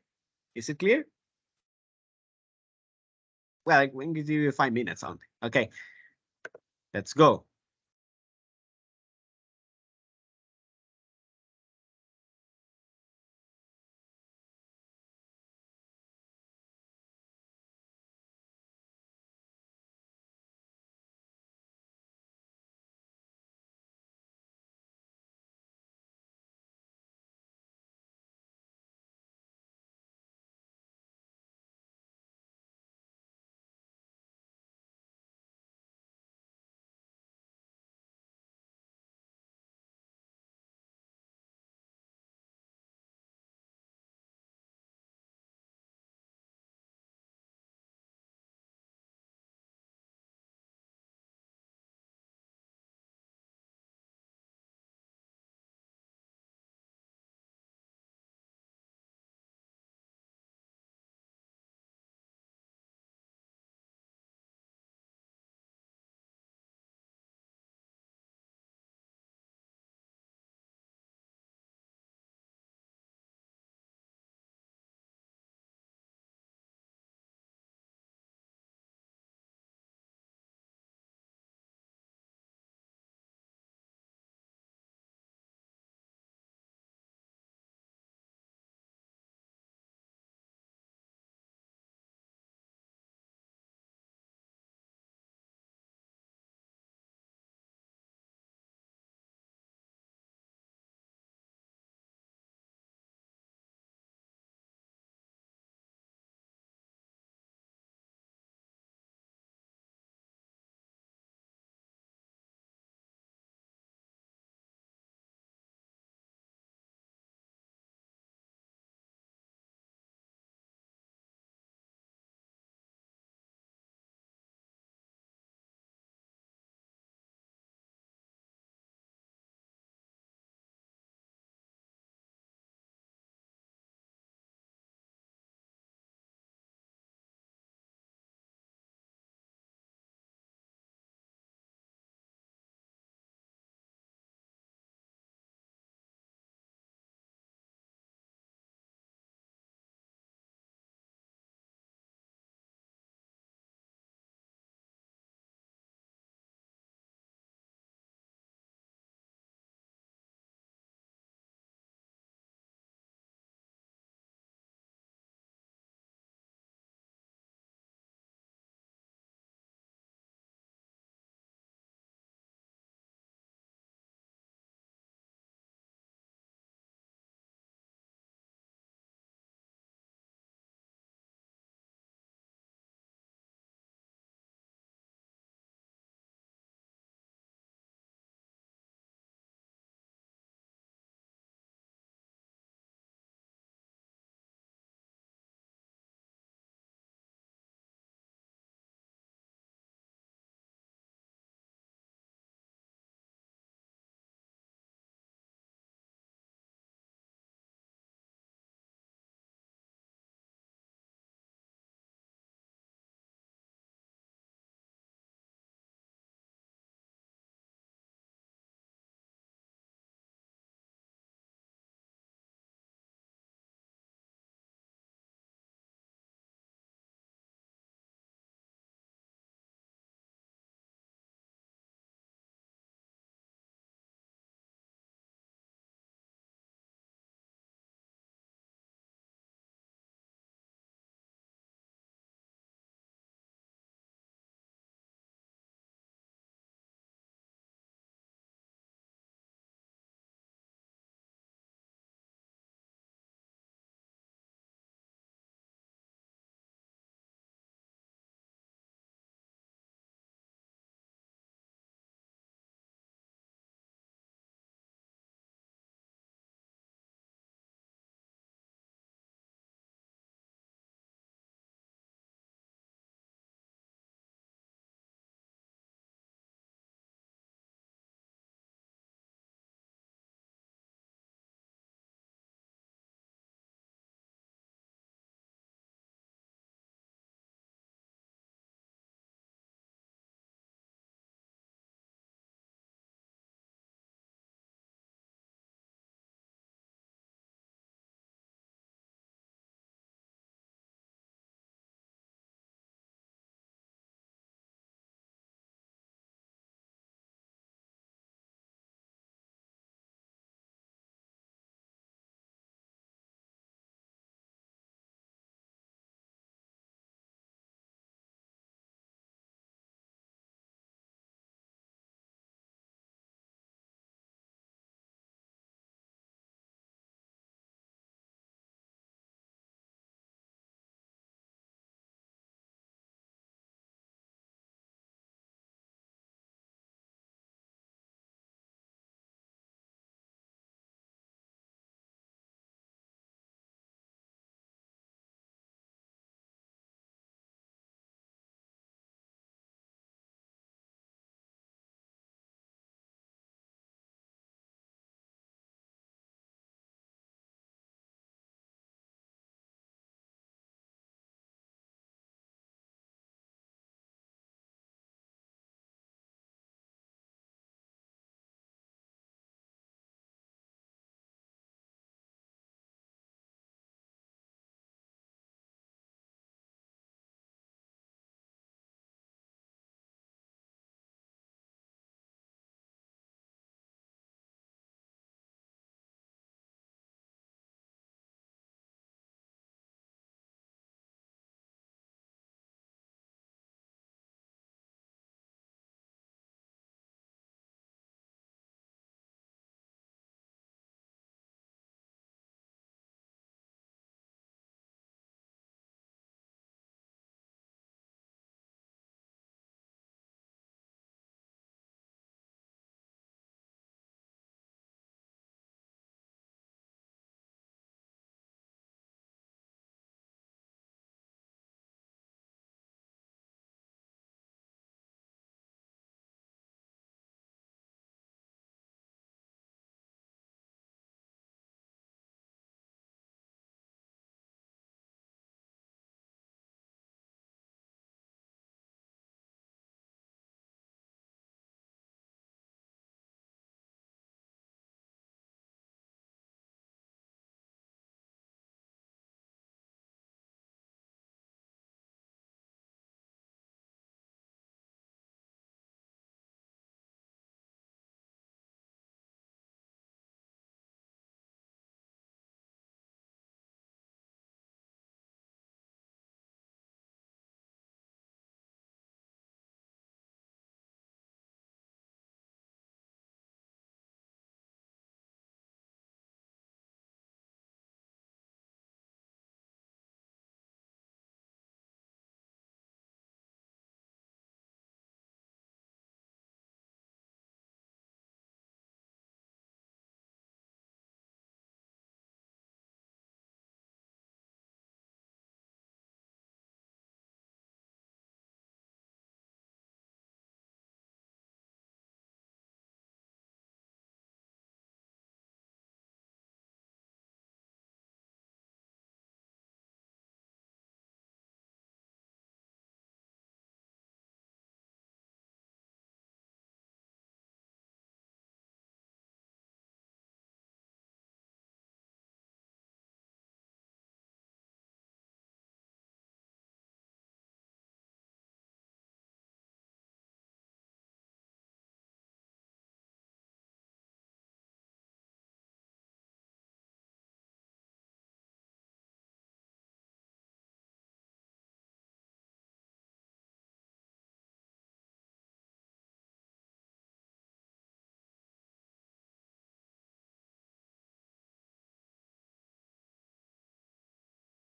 Is it clear? Well, I can give you 5 minutes only. Okay, let's go.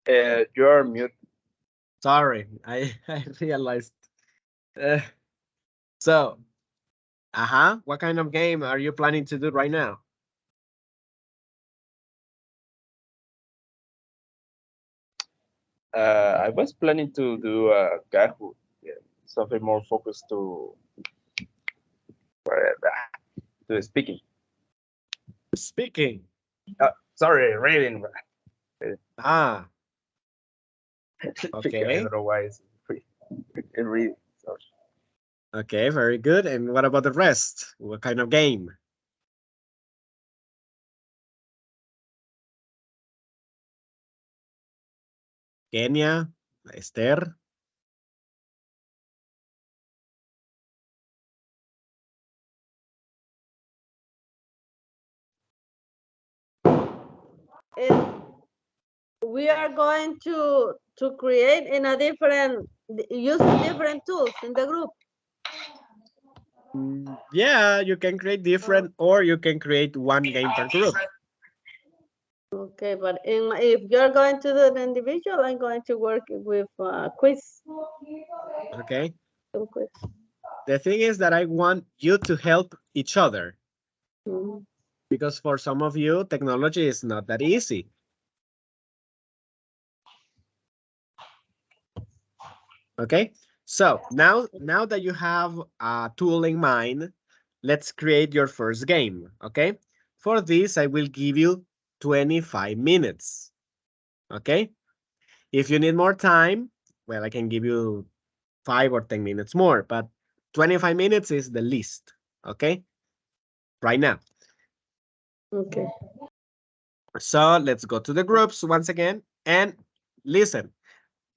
You're mute. Sorry, I realized. Uh, so, what kind of game are you planning to do right now? I was planning to do a Kahoot, yeah, something more focused to speaking. Speaking. Sorry, reading. Ah, Speaking, I okay. don't know why it's in reading. Sorry. Okay, very good. And what about the rest? What kind of game? Kenya, Esther. And we are going to create in a different using different tools in the group. Yeah, you can create different, or you can create one game per group. Okay, but if you're going to do an individual, I'm going to work with quiz. Okay. Quiz. The thing is that I want you to help each other Mhm. because for some of you, technology is not that easy. Okay. So now that you have a tool in mind, let's create your first game. Okay. For this, I will give you 25 minutes. Okay. If you need more time, well, I can give you 5 or 10 minutes more, but 25 minutes is the least. Okay. Right now. Okay. So let's go to the groups once again and listen.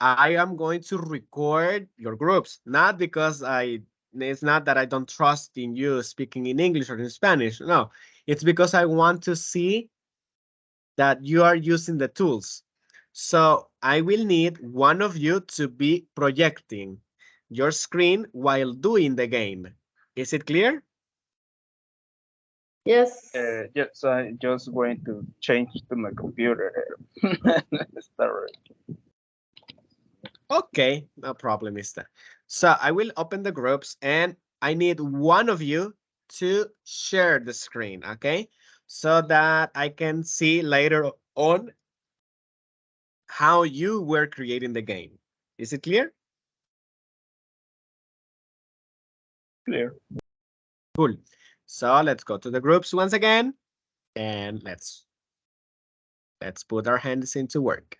I am going to record your groups, not because it's not that I don't trust in you speaking in English or in Spanish. No, it's because I want to see that you are using the tools. So I will need one of you to be projecting your screen while doing the game. Is it clear? Yes. Yes, I just going to change to my computer. Start. Okay, no problem, mister. So I will open the groups and I need one of you to share the screen, okay? So that I can see later on how you were creating the game. Is it clear? Clear. Cool. So let's go to the groups once again and let's put our hands into work.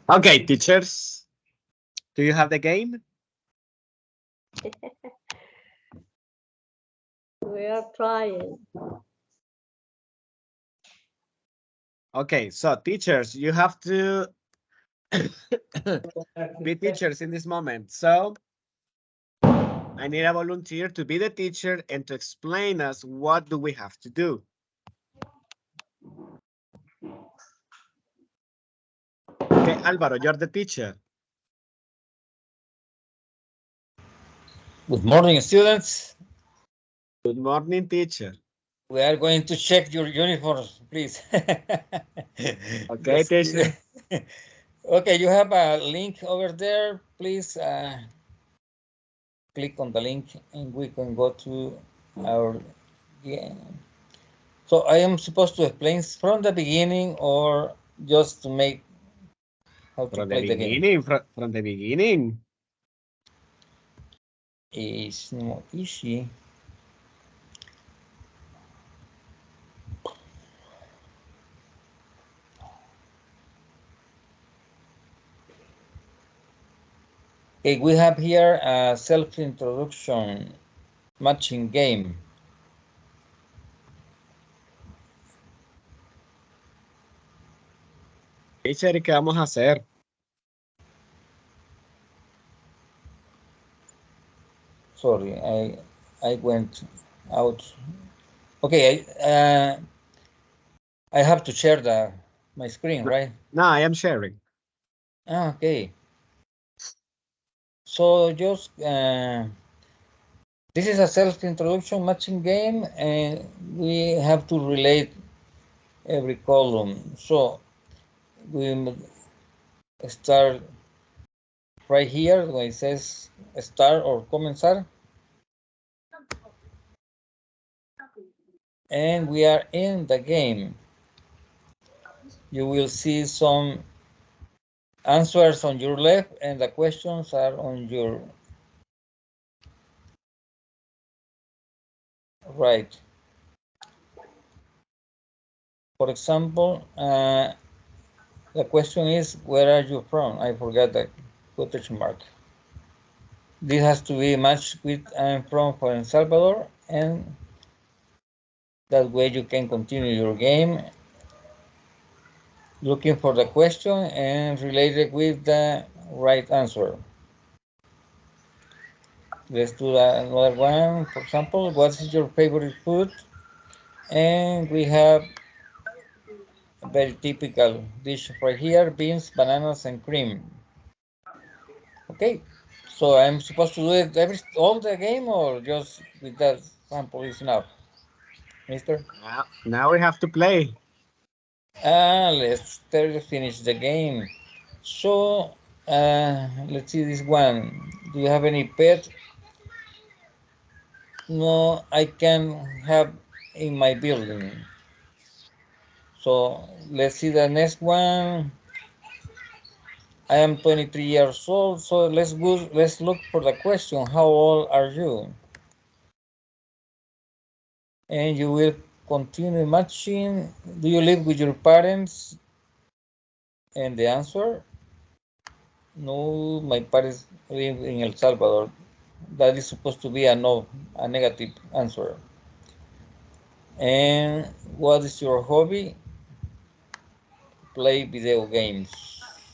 Okay, teachers, do you have the game? We are trying. Okay, so teachers, you have to be teachers in this moment. So I need a volunteer to be the teacher and to explain us what do we have to do. Okay, Alvaro, you're the teacher. Good morning, students. Good morning, teacher. We are going to check your uniforms, please. Okay, teacher. Okay, you have a link over there. Please click on the link and we can go to our game. So I am supposed to explain from the beginning or just to make how to From the play the game? beginning, from the beginning. It's not easy. Okay, we have here a self-introduction matching game. Teacher, ¿qué vamos a hacer? Sorry, I went out. Okay, I have to share my screen, right? No, I am sharing. Okay. So just this is a self-introduction matching game, and we have to relate every column. So we start right here when it says start or comenzar. And we are in the game. You will see some answers on your left and the questions are on your right. For example, the question is, where are you from? I forgot the quotation mark. This has to be matched with I'm from El Salvador, and that way you can continue your game looking for the question and relate it with the right answer. Let's do another one. For example, what is your favorite food? And we have a very typical dish right here, beans, bananas, and cream. Okay, so I'm supposed to do it all the game or just with that sample is enough, mister? Now we have to play. Let's finish the game. So, let's see this one. Do you have any pet? No, I can have in my building. So let's see the next one. I am 23 years old, so let's look for the question. How old are you? And you will continue matching. Do you live with your parents? And the answer? No, my parents live in El Salvador. That is supposed to be a no, a negative answer. And what is your hobby? Play video games.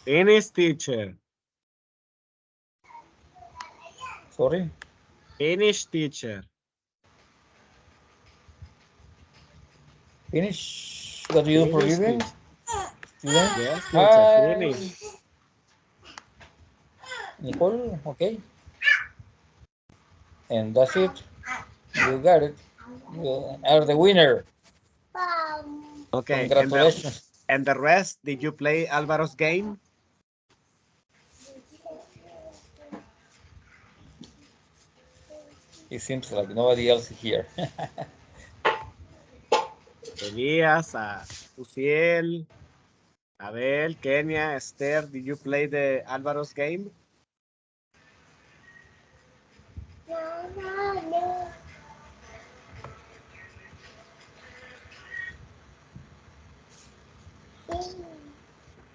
Finish, teacher. Sorry? Finish, teacher. Finish. What do you do for Finish, living? teacher. Student? Yes, teacher, Hi, finish. Nicole. Okay. And that's it. You got it. You are the winner. Okay, Congratulations. and the rest, did you play Alvaro's game? It seems like nobody else is here. Elías, Uciel, Abel, Kenya, Esther, did you play the Alvaro's game?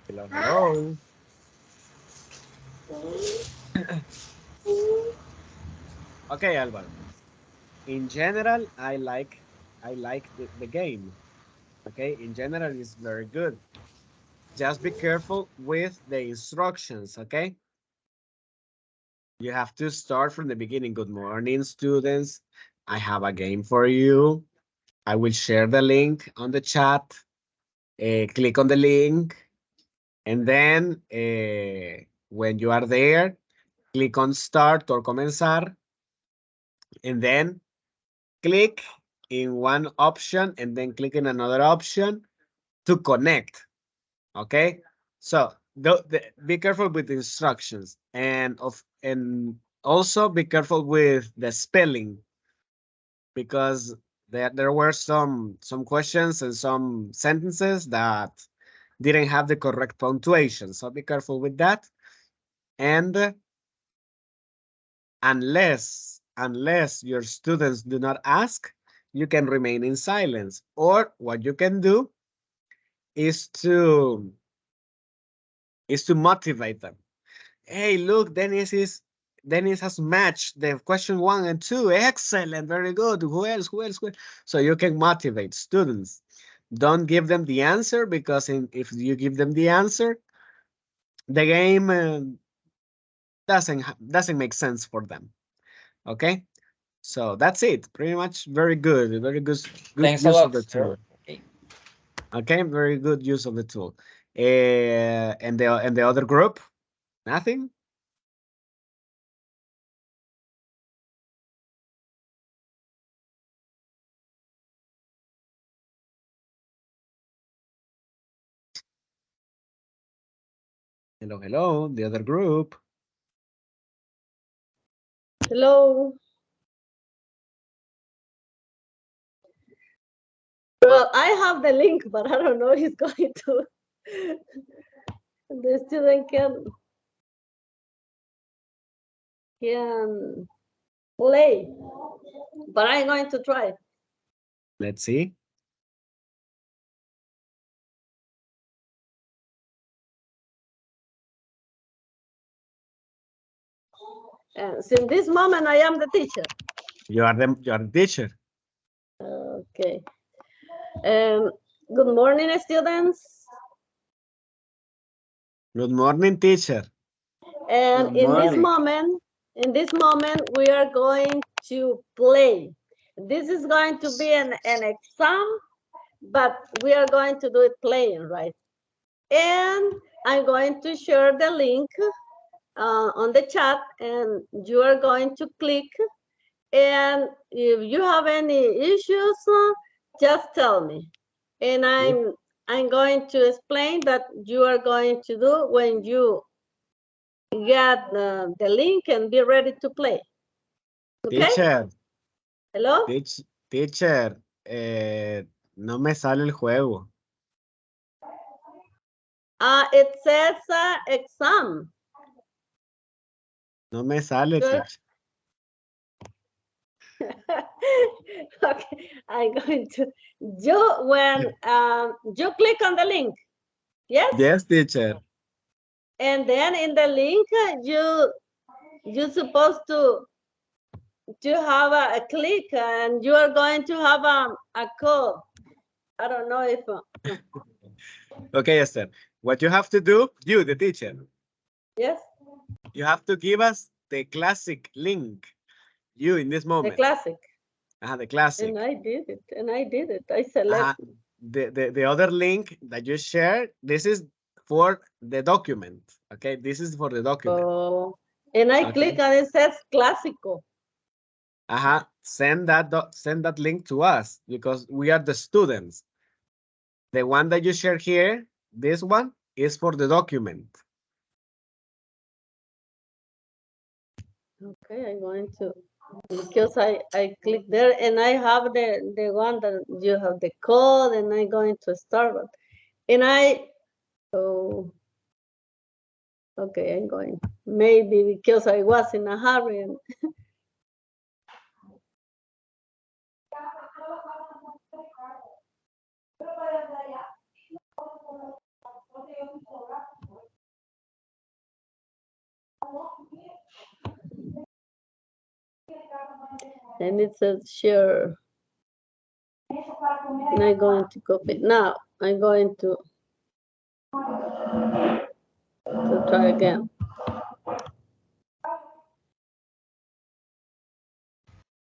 Hello, hello. Okay, Alvaro. In general, I like the game. Okay, in general, it's very good. Just be careful with the instructions, okay? You have to start from the beginning. Good morning, students. I have a game for you. I will share the link on the chat. Click on the link. And then when you are there, click on start or comenzar. And then click in one option and then click in another option to connect. Okay, so be careful with the instructions and also be careful with the spelling because there were some questions and some sentences that didn't have the correct punctuation. So be careful with that. And unless your students do not ask, you can remain in silence. Or what you can do is to motivate them. Hey, look, Dennis has matched the question 1 and 2. Excellent, very good. Who else? Who else? Who else? So you can motivate students. Don't give them the answer because if you give them the answer, the game doesn't make sense for them. Okay, so that's it. Pretty much very good. Very good Thanks a use of lot, the sir. tool. Okay. Okay, very good use of the tool. And the other group, nothing. Hello, hello, the other group. Hello. Well, I have the link, but I don't know if it's going to. The student can play, but I'm going to try. Let's see. And since this moment, I am the teacher. You are the teacher. Okay. Good morning, students. Good morning, teacher. And Good in this moment, we are going to play. This is going to be an exam, but we are going to do it playing, right? And I'm going to share the link on the chat, and you are going to click. And if you have any issues, just tell me. And I'm going to explain that you are going to do when you get the link and be ready to play. Okay? Teacher. Hello? Teacher, no me sale el juego. It says exam. No me sale, Good. teacher. Okay, I'm going to when you click on the link. Yes? Yes, teacher. And then in the link you're supposed to have a click, and you are going to have a code. I don't know if Okay, Esther. What you have to do, you, the teacher, yes, you have to give us the classic link. You in this the moment. classic. The classic. And I did it. I select. The other link that you share, this is for the document. Okay, this is for the document. Oh, and I click and it says Clásico. Send that link to us because we are the students. The one that you share here, this one is for the document. Okay, I'm going to because I click there and I have the one that you have the code and I'm going to start it. And oh, okay, I'm going. Maybe because I was in a hurry. And it says share. And I'm going to copy. Now I'm going to try again.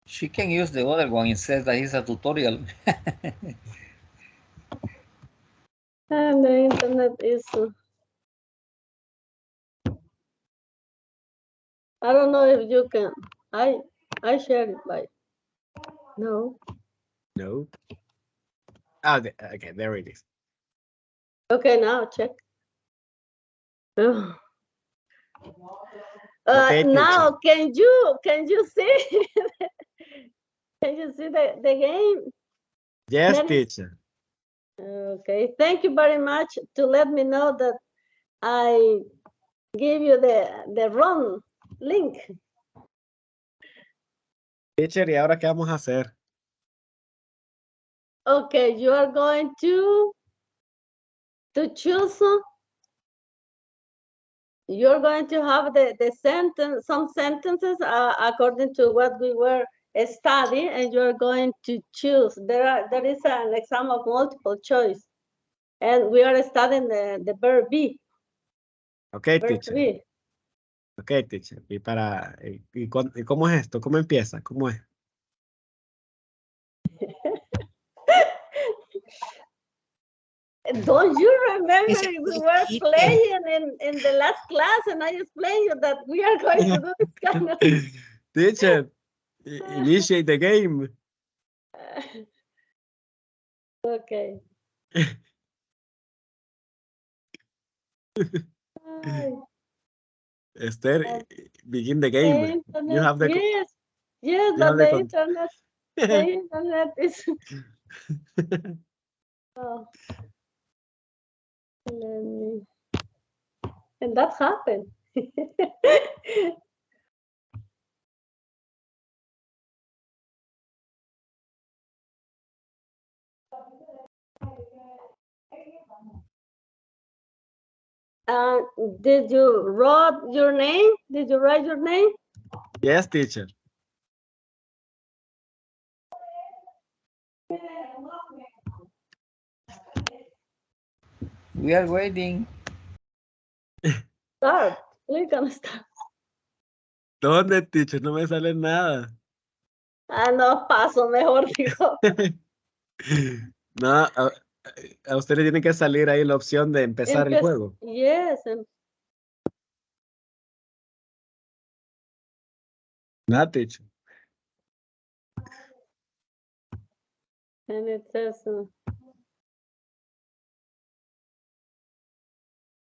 She can use the other one. It says that it's a tutorial. And the internet is. I don't know if you can. I share it by. No. No. Oh, okay, there it is. Okay, now check. Oh. Okay, Now teacher. can you see can you see the game? Yes, Dennis? teacher. Okay, thank you very much to let me know that I give you the wrong link. Teacher, ¿y ahora qué vamos a hacer? Okay, you are going to choose. You're going to have the sentence, some sentences according to what we were studying, and you're going to choose. There is an exam of multiple choice, and we are studying the verb be. Okay, Verb teacher. be. Okay, teacher. ¿Y cómo es esto? ¿Cómo empieza? ¿Cómo es? Don't you remember we were playing in the last class, and I explained you that we are going to do this kind of. Teacher, initiate the game. Okay. Esther, begin the game. The You internet, have the yes, you but have the the internet is. Oh, let me, and that happened. Uh, did you write your name? Did you write your name? Yes, teacher. We are waiting. Start. Click on start. ¿Dónde, teacher? No me sale nada. Ah, no, paso, mejor digo. No, a usted le tiene que salir ahí la opción de empezar el juego. Yes, and Nada, teacher. it says.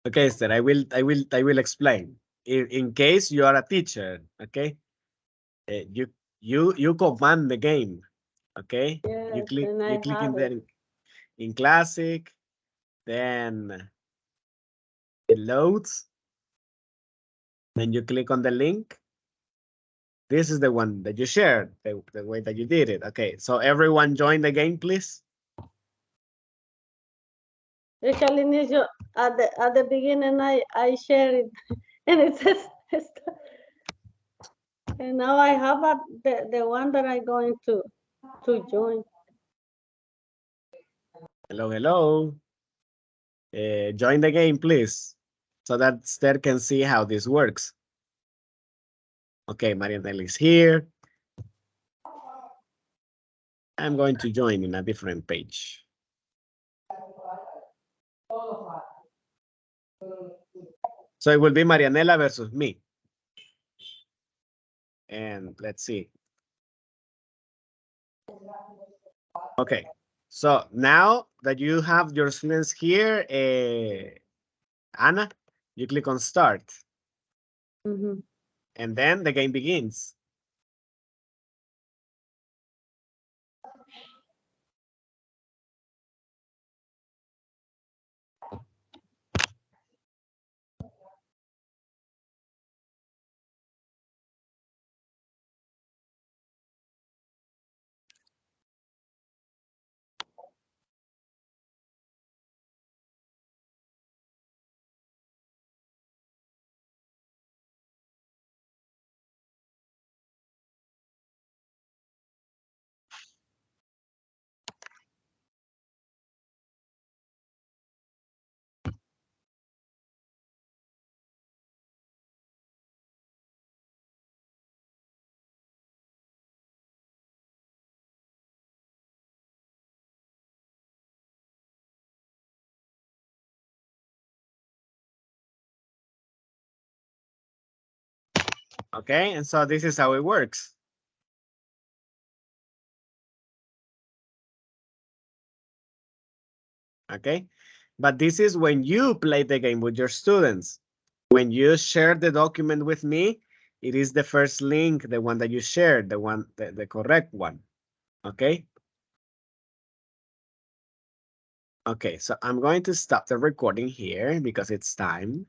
Okay, sir. I will explain. In case you are a teacher, okay, you command the game, okay. Yes, You click and I in have there it. in classic, then it loads, then you click on the link. This is the one that you shared, the way that you did it. Okay, so everyone join the game, please. Es que al inicio, at the beginning, I share it, and it says, and now I have the one that I'm going to join. Hello, hello. Join the game, please, so that Esther can see how this works. Okay, Marianela is here. I'm going to join in a different page. So it will be Marianela versus me. And let's see. Okay, so now that you have your students here, Anna, you click on start. Mm-hmm. And then the game begins. Okay, and so this is how it works. Okay, but this is when you play the game with your students. When you share the document with me, it is the first link, the one that you shared, the correct one. Okay. Okay, so I'm going to stop the recording here because it's time.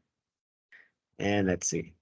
And let's see.